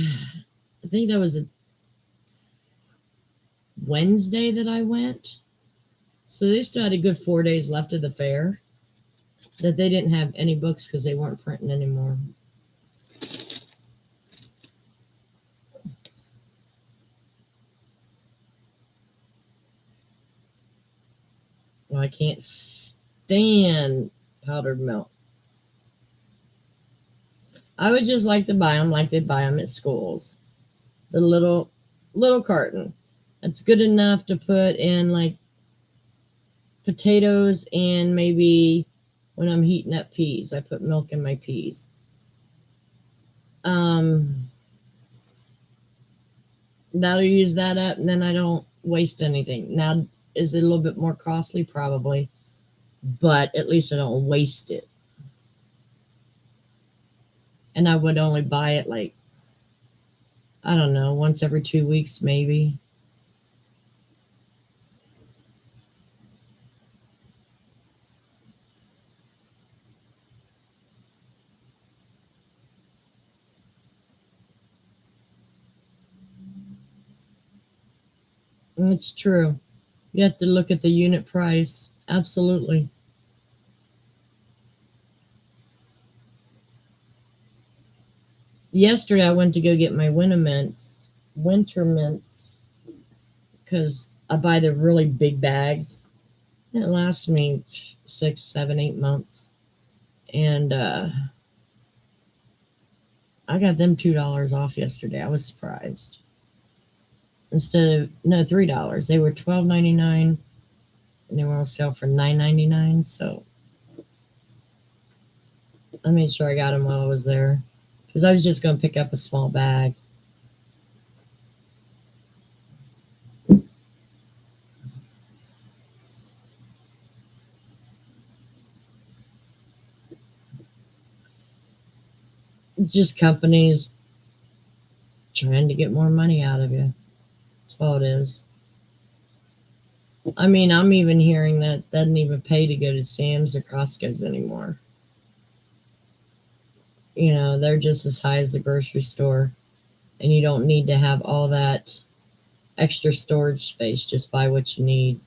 I think that was a Wednesday that I went. So they still had a good 4 days left of the fair that they didn't have any books because they weren't printing anymore. Well, I can't stand powdered milk. I would just like to buy them like they buy them at schools. The little carton. That's good enough to put in like potatoes and maybe when I'm heating up peas. I put milk in my peas. That'll use that up, and then I don't waste anything. Now, is it a little bit more costly? Probably, but at least I don't waste it. And I would only buy it like, I don't know, once every 2 weeks maybe. It's true. You have to look at the unit price. Absolutely. Yesterday I went to go get my winter mints, because I buy the really big bags. It lasts me 6, 7, 8 months. And I got them $2 off yesterday. I was surprised. instead of $3. They were $12.99, and they were on sale for $9.99. So I made sure I got them while I was there, because I was just going to pick up a small bag. It's just companies trying to get more money out of you. That's all it is. I mean, I'm even hearing that it doesn't even pay to go to Sam's or Costco's anymore. You know, they're just as high as the grocery store, and you don't need to have all that extra storage space. Just buy what you need.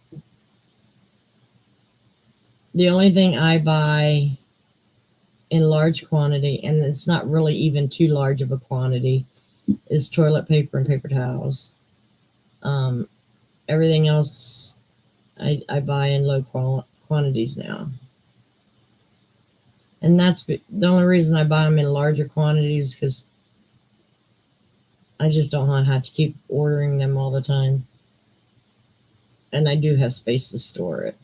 The only thing I buy in large quantity, and it's not really even too large of a quantity, is toilet paper and paper towels. Everything else I buy in low quantities now. And that's the only reason I buy them in larger quantities, because I just don't want to have to keep ordering them all the time. And I do have space to store it.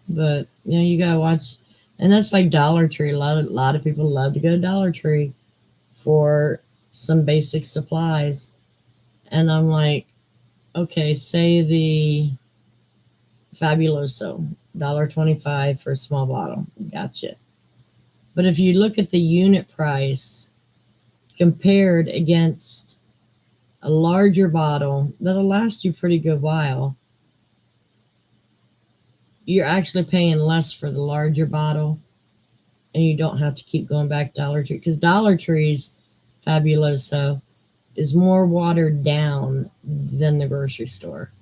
But, you know, you got to watch. And that's like Dollar Tree. A lot of people love to go to Dollar Tree for some basic supplies. And I'm like, okay, say the Fabuloso, $1.25 for a small bottle. Gotcha. But if you look at the unit price compared against a larger bottle that'll last you a pretty good while, you're actually paying less for the larger bottle, and you don't have to keep going back to Dollar Tree, because Dollar Tree's Fabuloso is more watered down than the grocery store.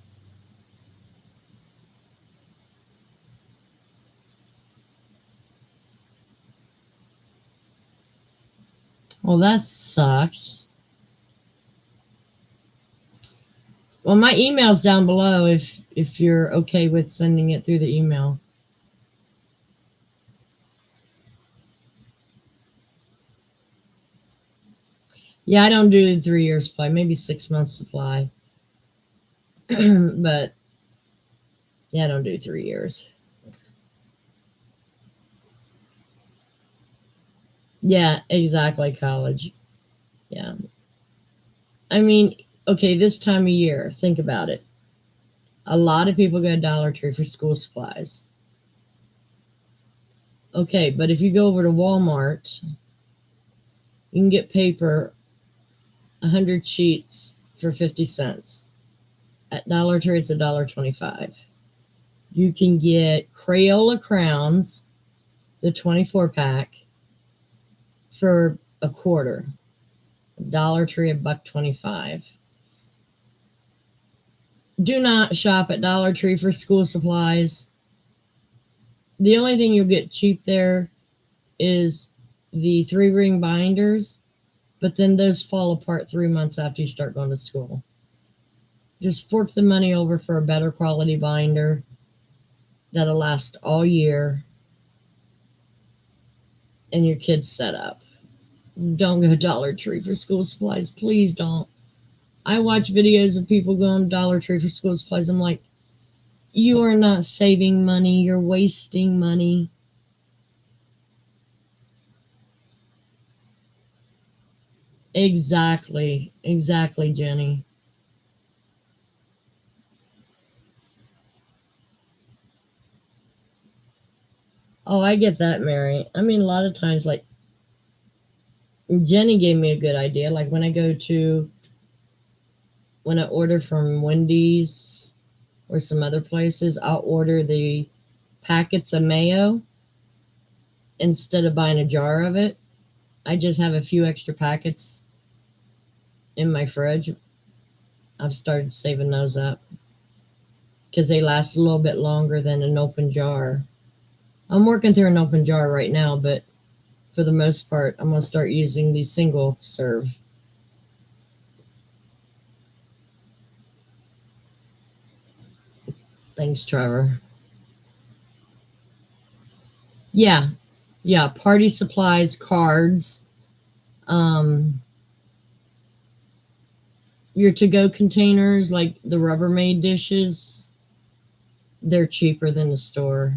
Well, that sucks. Well, my email's down below if you're okay with sending it through the email. Yeah, I don't do 3 years supply, maybe 6 months supply. But yeah, I don't do 3 years. Yeah, exactly, college. Yeah. I mean, okay, this time of year, think about it. A lot of people go to Dollar Tree for school supplies. Okay, but if you go over to Walmart, you can get paper, 100 sheets for 50 cents. At Dollar Tree, it's $1.25. You can get Crayola crowns, the 24 pack, for a quarter. Dollar Tree, $1.25. Do not shop at Dollar Tree for school supplies. The only thing you'll get cheap there is the 3-ring binders, but then those fall apart 3 months after you start going to school. Just fork the money over for a better quality binder that'll last all year, and your kid's set up. Don't go to Dollar Tree for school supplies. Please don't. I watch videos of people going to Dollar Tree for school supplies. I'm like, you are not saving money. You're wasting money. Exactly, Jenny. Oh, I get that, Mary. I mean, a lot of times, like, Jenny gave me a good idea. Like, when I order from Wendy's or some other places, I'll order the packets of mayo instead of buying a jar of it. I just have a few extra packets in my fridge. I've started saving those up because they last a little bit longer than an open jar. I'm working through an open jar right now, but for the most part, I'm going to start using the single serve. Thanks, Trevor. Yeah, party supplies, cards, Your to-go containers, like the Rubbermaid dishes, they're cheaper than the store.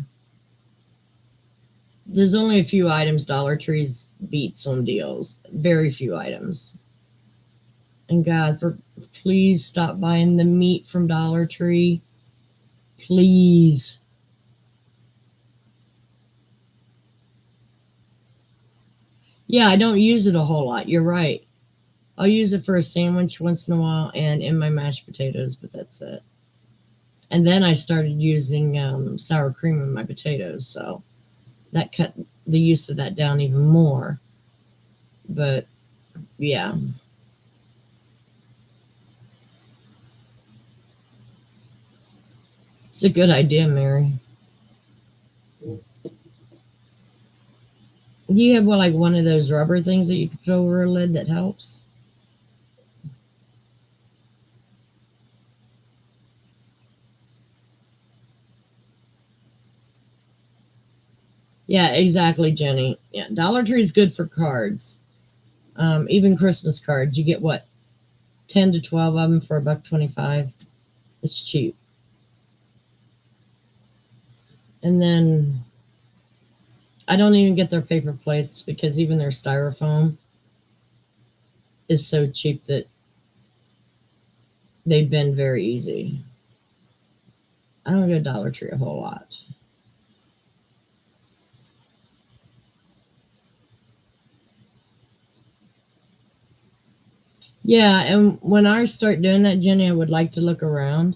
There's only a few items Dollar Tree's beats on deals. Very few items. And God, please stop buying the meat from Dollar Tree. Please. Yeah, I don't use it a whole lot. You're right. I'll use it for a sandwich once in a while and in my mashed potatoes, but that's it. And then I started using sour cream in my potatoes, so that cut the use of that down even more. But yeah. It's a good idea, Mary. Do you have like one of those rubber things that you can put over a lid that helps? Yeah, exactly, Jenny. Yeah, Dollar Tree is good for cards. Even Christmas cards, you get what, 10 to 12 of them for $1.25. It's cheap. And then I don't even get their paper plates because even their styrofoam is so cheap that they bend very easy. I don't go to Dollar Tree a whole lot. Yeah, and when I start doing that, Jenny, I would like to look around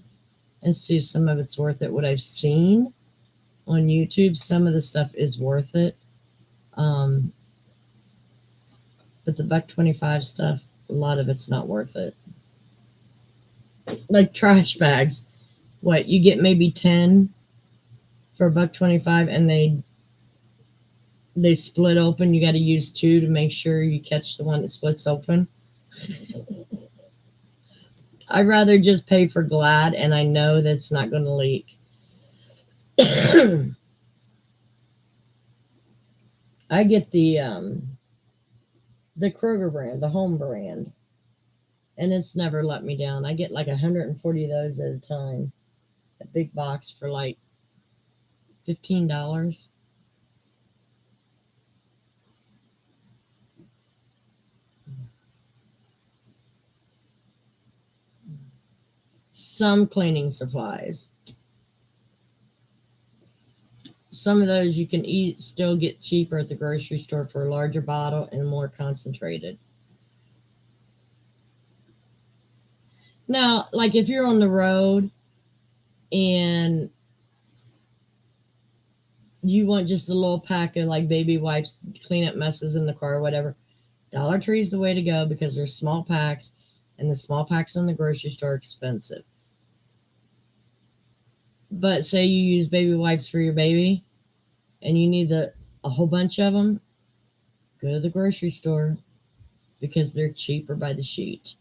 and see if some of it's worth it. What I've seen on YouTube, some of the stuff is worth it. Um, but the $1.25 stuff, a lot of it's not worth it. Like trash bags. What, you get maybe 10 for $1.25 and they split open. You got to use two to make sure you catch the one that splits open. I'd rather just pay for Glad and I know that's not going to leak. I get the Kroger brand, the home brand, and it's never let me down. I get like 140 of those at a time. A big box for like $15. Some cleaning supplies. Some of those you can still get cheaper at the grocery store for a larger bottle and more concentrated. Now, like if you're on the road and you want just a little pack of like baby wipes to clean up messes in the car or whatever, Dollar Tree is the way to go because they're small packs and the small packs in the grocery store are expensive. But say you use baby wipes for your baby and you need a whole bunch of them, go to the grocery store because they're cheaper by the sheet.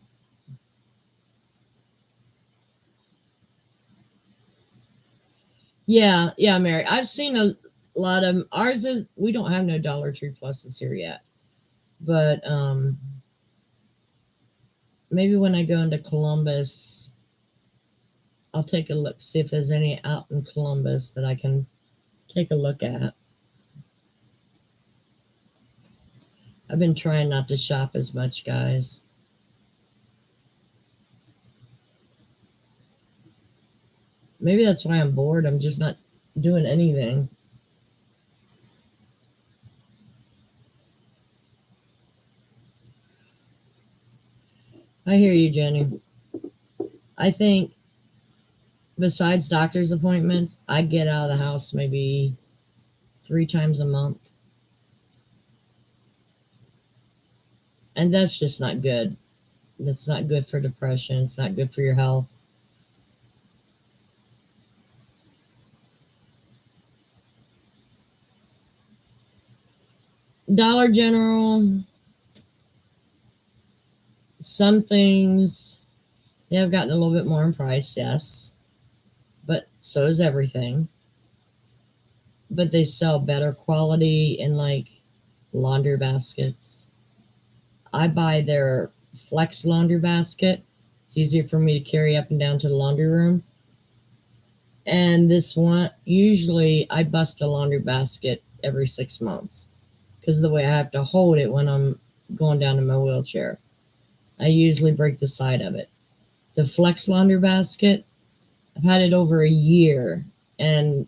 Yeah, yeah, Mary. I've seen a lot of them. Ours is, we don't have no Dollar Tree Pluses here yet. But maybe when I go into Columbus, I'll take a look, see if there's any out in Columbus that I can take a look at. I've been trying not to shop as much, guys. Maybe that's why I'm bored. I'm just not doing anything. I hear you, Jenny. I think besides doctor's appointments, I get out of the house maybe 3 times a month. And that's just not good. That's not good for depression. It's not good for your health. Dollar General, some things they have gotten a little bit more in price, yes, but so is everything. But they sell better quality in like laundry baskets. I buy their Flex laundry basket. It's easier for me to carry up and down to the laundry room. And this one, usually I bust a laundry basket every 6 months because the way I have to hold it when I'm going down in my wheelchair. I usually break the side of it. The Flex laundry basket, I've had it over a year and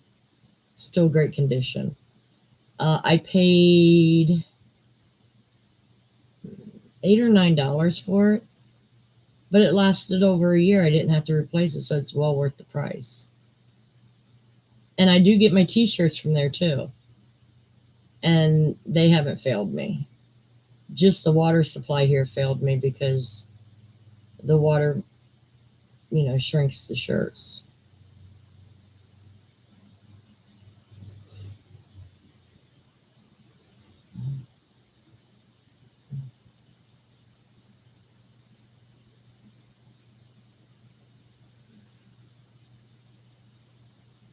still great condition. I paid $8 or $9 for it, but it lasted over a year. I didn't have to replace it, so it's well worth the price. And I do get my t-shirts from there too, and they haven't failed me. Just the water supply here failed me because the water, shrinks the shirts.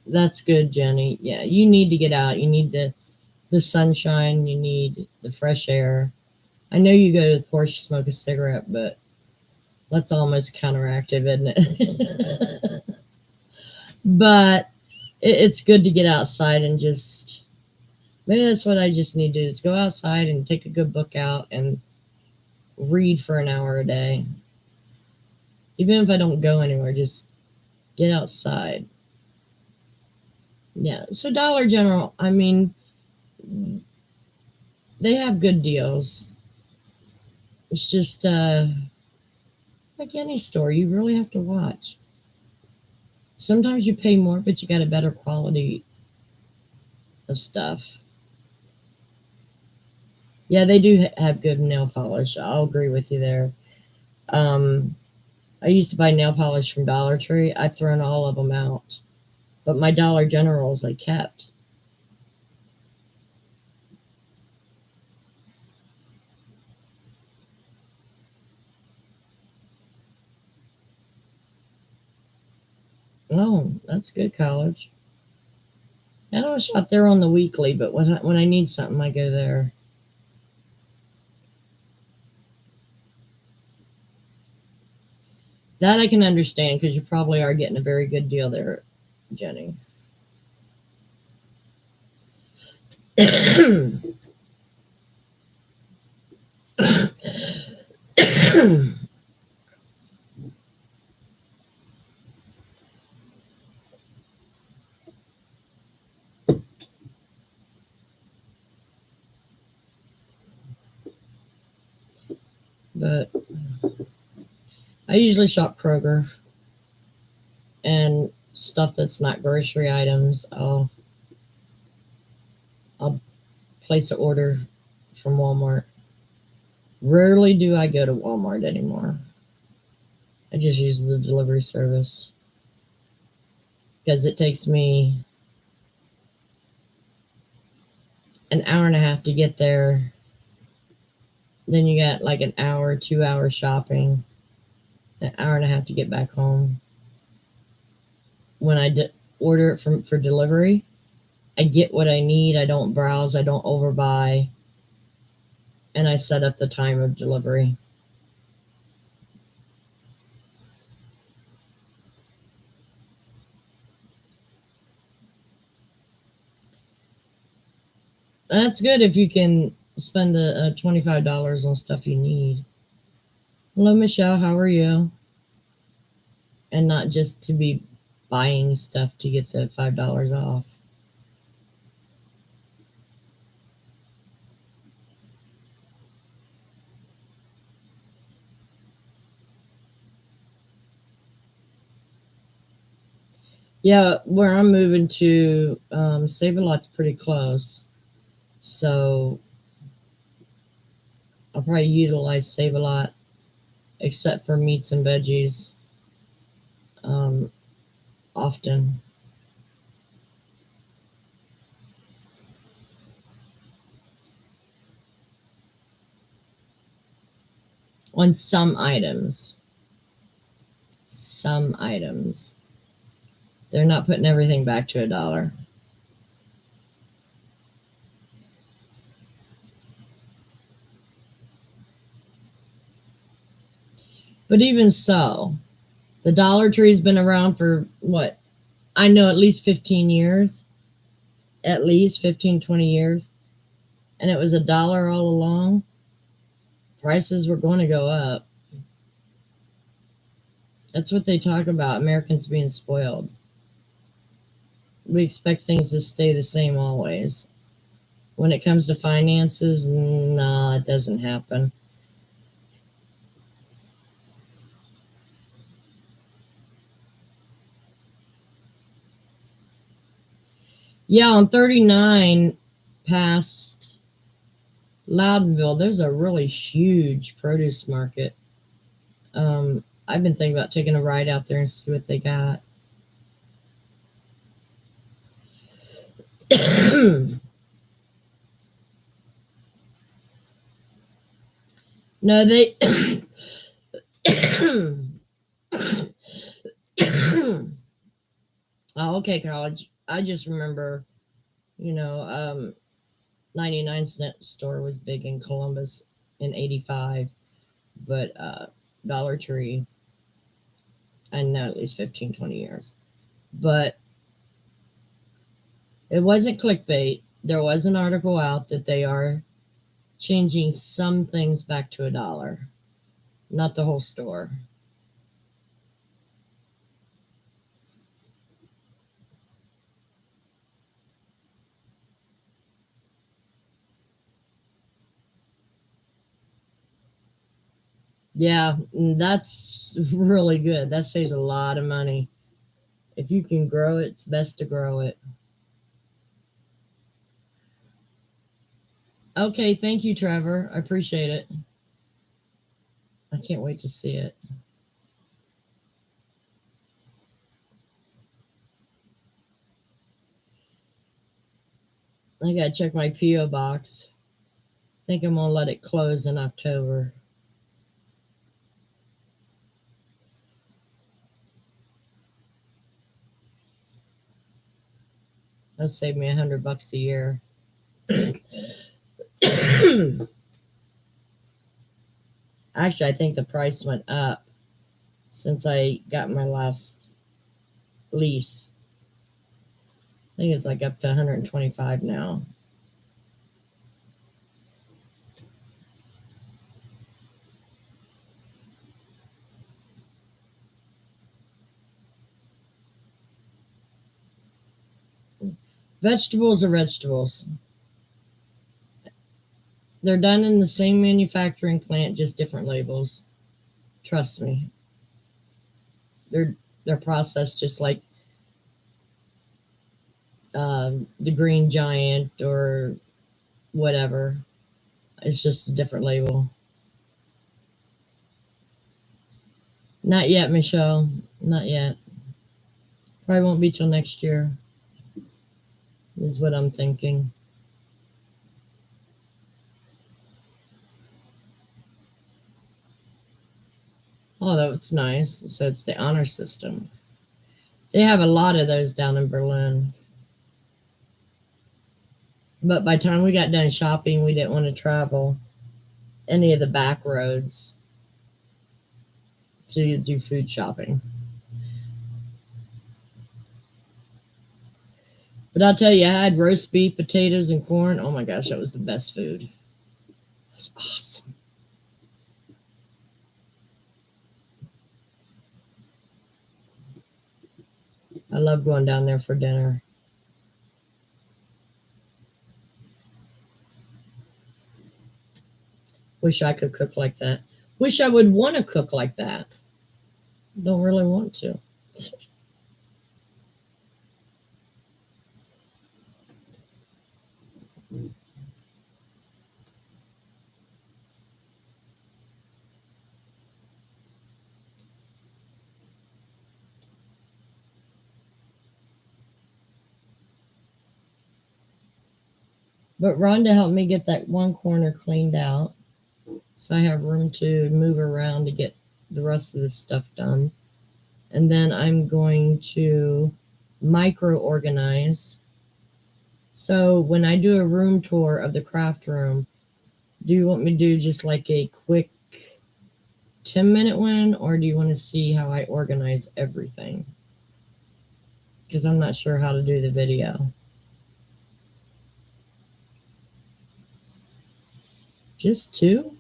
That's good, Jenny. Yeah, you need to get out. You need the sunshine. You need the fresh air. I know you go to the porch to smoke a cigarette, but that's almost counteractive, isn't it? But it's good to get outside and just, maybe that's what I just need to do, is go outside and take a good book out and read for an hour a day. Even if I don't go anywhere, just get outside. Yeah, so Dollar General, I mean, they have good deals. It's just like any store, you really have to watch. Sometimes you pay more, but you got a better quality of stuff. Yeah, they do have good nail polish. I'll agree with you there. I used to buy nail polish from Dollar Tree. I've thrown all of them out, but my Dollar Generals I kept. Oh, that's good, college. I don't shop there on the weekly, but when I need something, I go there. That I can understand because you probably are getting a very good deal there, Jenny. But I usually shop Kroger and stuff that's not grocery items. I'll place an order from Walmart. Rarely do I go to Walmart anymore. I just use the delivery service because it takes me an hour and a half to get there. Then you got like an hour, 2 hour shopping, an hour and a half to get back home. When I order it for delivery, I get what I need. I don't browse. I don't overbuy. And I set up the time of delivery. That's good if you can spend the $25 on stuff you need. Hello, Michelle. How are you? And not just to be buying stuff to get the $5 off. Yeah, where I'm moving to, Save-A-Lot's pretty close. So I'll probably utilize Save-A-Lot, except for meats and veggies, often. On some items. Some items. They're not putting everything back to $1. But even so, the Dollar Tree's been around for what? I know at least 15 years. At least 15, 20 years. And it was $1 all along. Prices were going to go up. That's what they talk about, Americans being spoiled. We expect things to stay the same always. When it comes to finances, nah, it doesn't happen. Yeah, on 39 past Loudonville, there's a really huge produce market. I've been thinking about taking a ride out there and see what they got. No, they. Oh, okay, college. I just remember, you know, 99 cent store was big in Columbus in 85, but Dollar Tree, I know at least 15, 20 years. But it wasn't clickbait. There was an article out that they are changing some things back to $1, not the whole store. Yeah, that's really good. That saves a lot of money. If you can grow it, it's best to grow it. Okay, thank you, Trevor. I appreciate it. I can't wait to see it. I gotta check my P.O. box. I think I'm gonna let it close in October. That'll save me $100 a year. Actually, I think the price went up since I got my last lease. I think it's like up to 125 now. Vegetables are vegetables. They're done in the same manufacturing plant, just different labels. Trust me. They're processed just like the Green Giant or whatever. It's just a different label. Not yet, Michelle. Not yet. Probably won't be till next year, is what I'm thinking. Oh, that's nice. So it's the honor system. They have a lot of those down in Berlin. But by the time we got done shopping, we didn't want to travel any of the back roads to do food shopping. But I'll tell you, I had roast beef, potatoes, and corn. Oh my gosh, that was the best food. It was awesome. I love going down there for dinner. Wish I could cook like that. Wish I would want to cook like that. Don't really want to. But Rhonda helped me get that one corner cleaned out. So I have room to move around to get the rest of this stuff done. And then I'm going to micro organize. So when I do a room tour of the craft room, do you want me to do just like a quick 10-minute one, or do you want to see how I organize everything? Because I'm not sure how to do the video. Just 2?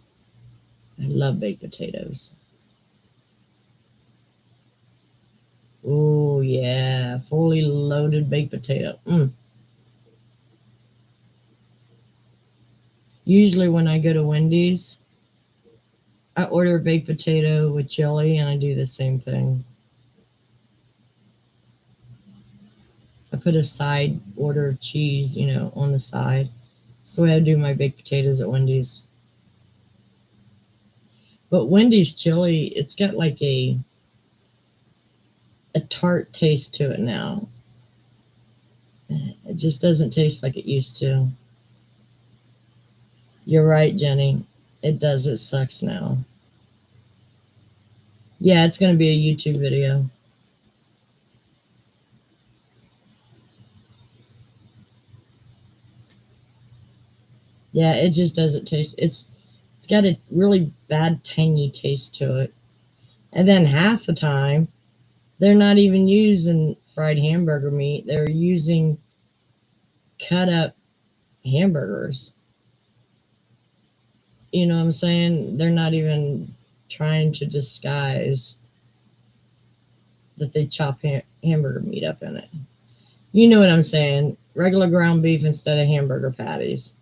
I love baked potatoes. Oh, yeah. Fully loaded baked potato. Usually when I go to Wendy's, I order a baked potato with chili, and I do the same thing. I put a side order of cheese, on the side. That's the way I do my baked potatoes at Wendy's. But Wendy's chili, it's got like a tart taste to it now. It just doesn't taste like it used to. You're right, Jenny. It does. It sucks now. Yeah, it's going to be a YouTube video. Yeah, it just doesn't taste. It's got a really bad tangy taste to it. And then half the time, they're not even using fried hamburger meat. They're using cut up hamburgers. You know what I'm saying? They're not even trying to disguise that they chop hamburger meat up in it. You know what I'm saying? Regular ground beef instead of hamburger patties.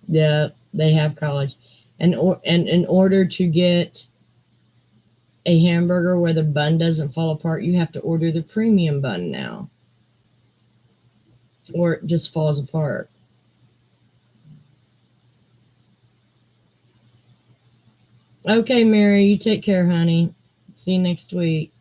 Yeah, they have college. And in order to get a hamburger where the bun doesn't fall apart, you have to order the premium bun now, or it just falls apart. Okay, Mary, you take care, honey. See you next week.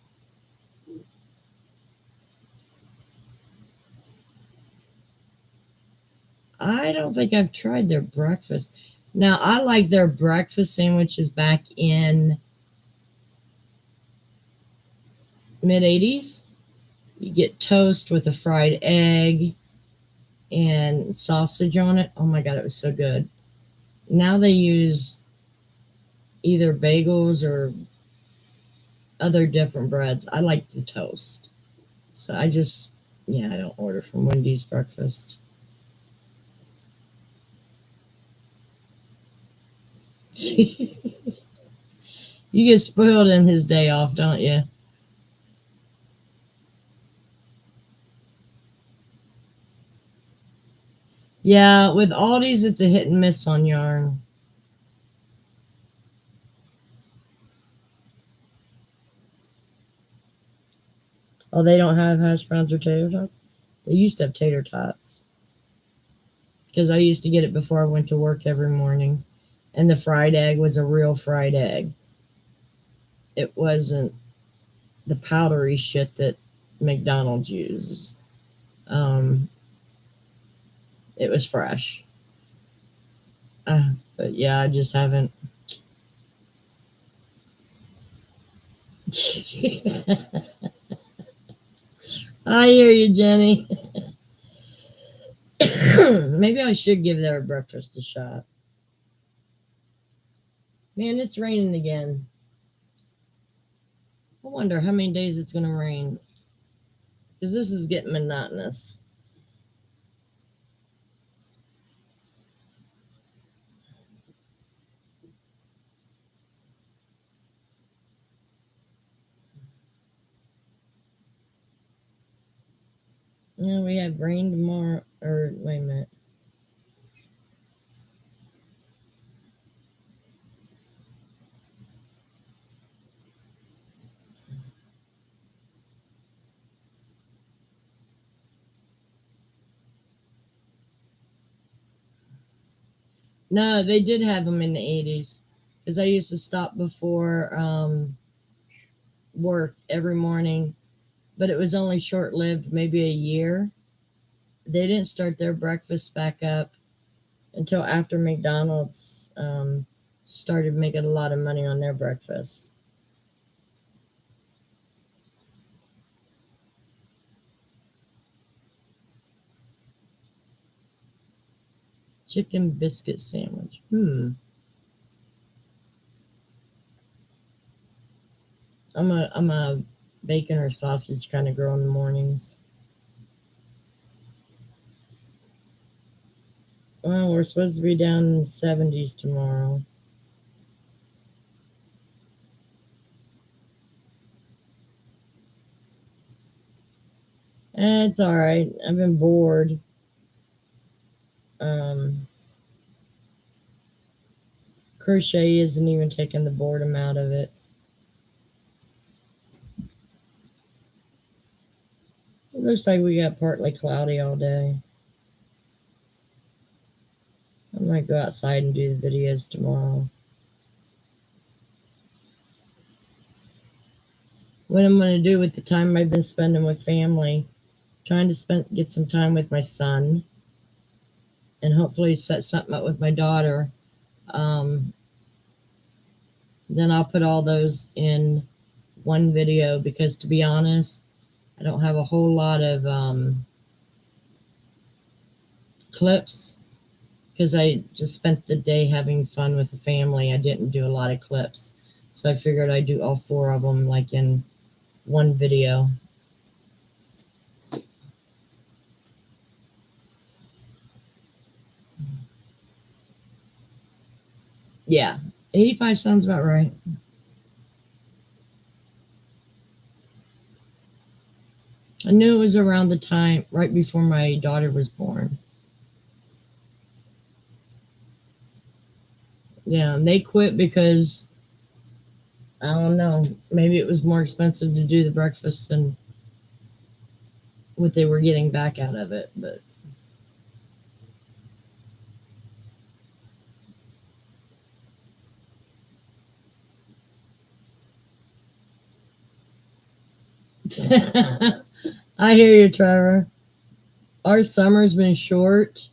I don't think I've tried their breakfast. Now, I like their breakfast sandwiches back in mid-80s. You get toast with a fried egg and sausage on it. Oh my God, it was so good. Now they use either bagels or other different breads. I like the toast. So I don't order from Wendy's breakfast. You get spoiled in his day off, don't you? Yeah, with Aldi's, it's a hit and miss on yarn. Oh, they don't have hash browns or tater tots? They used to have tater tots. Because I used to get it before I went to work every morning. And the fried egg was a real fried egg. It wasn't the powdery shit that McDonald's uses. It was fresh. But yeah, I just haven't. I hear you, Jenny. Maybe I should give their breakfast a shot. Man, it's raining again. I wonder how many days it's going to rain. Because this is getting monotonous. Yeah, we have rain tomorrow. Or, wait a minute. No, they did have them in the 80s. Because I used to stop before work every morning. But it was only short-lived, maybe a year. They didn't start their breakfast back up until after McDonald's started making a lot of money on their breakfast. Chicken biscuit sandwich. I'm a bacon or sausage kind of girl in the mornings. Well, we're supposed to be down in the 70s tomorrow. It's all right. I've been bored. Crochet isn't even taking the boredom out of it. It looks like we got partly cloudy all day. I might go outside and do the videos tomorrow. What I'm going to do with the time I've been spending with family, trying to get some time with my son, and hopefully set something up with my daughter. Then I'll put all those in one video because, to be honest, I don't have a whole lot of clips because I just spent the day having fun with the family. I didn't do a lot of clips. So I figured I'd do all 4 of them like in one video. Yeah, 85 sounds about right. I knew it was around the time right before my daughter was born. Yeah, and they quit because, I don't know, maybe it was more expensive to do the breakfast than what they were getting back out of it, but I hear you, Trevor. Our summer's been short,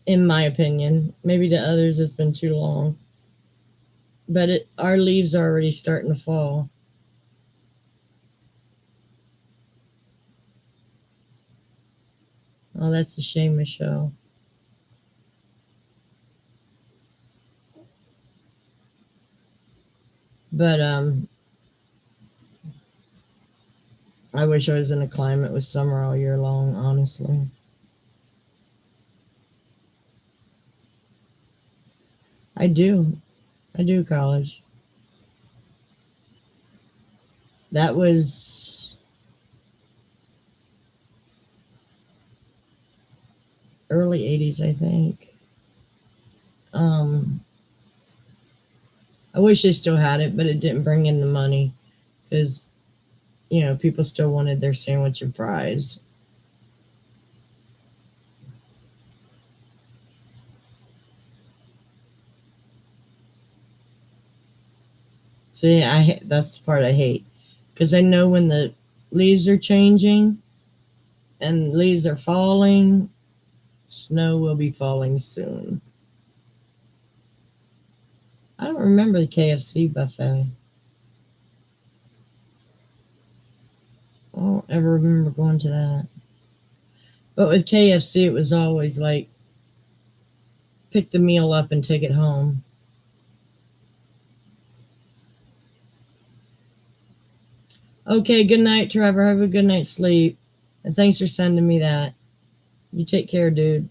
in my opinion. Maybe to others it's been too long. But our leaves are already starting to fall. Oh, that's a shame, Michelle. But I wish I was in a climate with summer all year long, honestly. I do. I do college. That was early 80s, I think. I wish they still had it, but it didn't bring in the money because, people still wanted their sandwich and fries. See, that's the part I hate because I know when the leaves are changing and leaves are falling, snow will be falling soon. I don't remember the KFC buffet. I don't ever remember going to that. But with KFC, it was always like, pick the meal up and take it home. Okay, good night, Trevor. Have a good night's sleep. And thanks for sending me that. You take care, dude.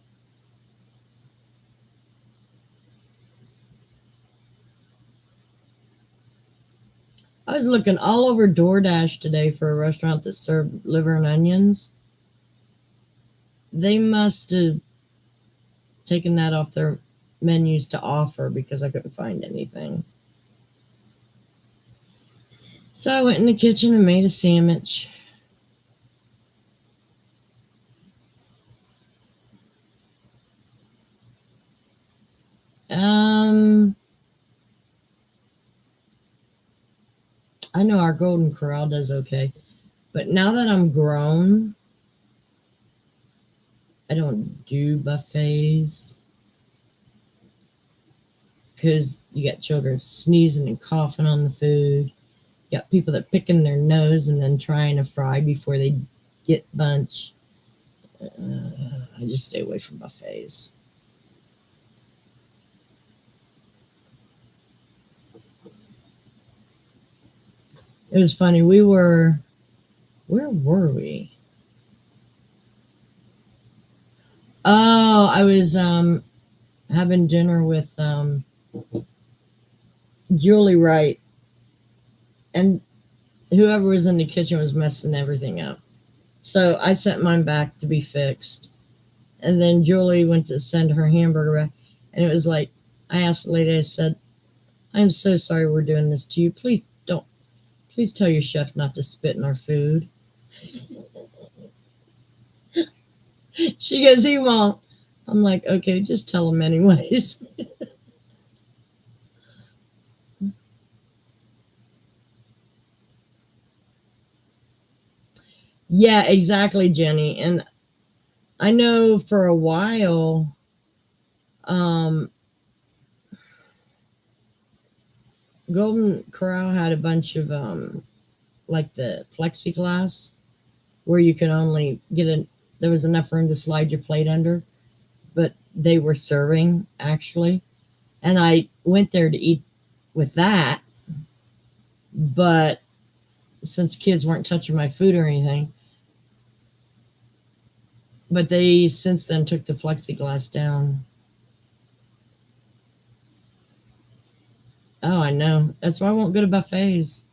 I was looking all over DoorDash today for a restaurant that served liver and onions. They must have taken that off their menus to offer because I couldn't find anything. So I went in the kitchen and made a sandwich. I know our Golden Corral does okay. But now that I'm grown, I don't do buffets because you got children sneezing and coughing on the food. You got people that picking their nose and then trying to fry before they get bunch. I just stay away from buffets. It was funny. Where were we? Oh, I was having dinner with Julie Wright, and whoever was in the kitchen was messing everything up. So I sent mine back to be fixed. And then Julie went to send her hamburger back. And it was like, I asked the lady, I said, I'm so sorry we're doing this to you. Please tell your chef not to spit in our food. She goes, he won't. I'm like, okay, just tell him anyways. Yeah, exactly, Jenny. And I know for a while, um, Golden Corral had a bunch of like the plexiglass where you could only there was enough room to slide your plate under, but they were serving actually. And I went there to eat with that, but since kids weren't touching my food or anything, but they since then took the plexiglass down. Oh, I know. That's why I won't go to buffets.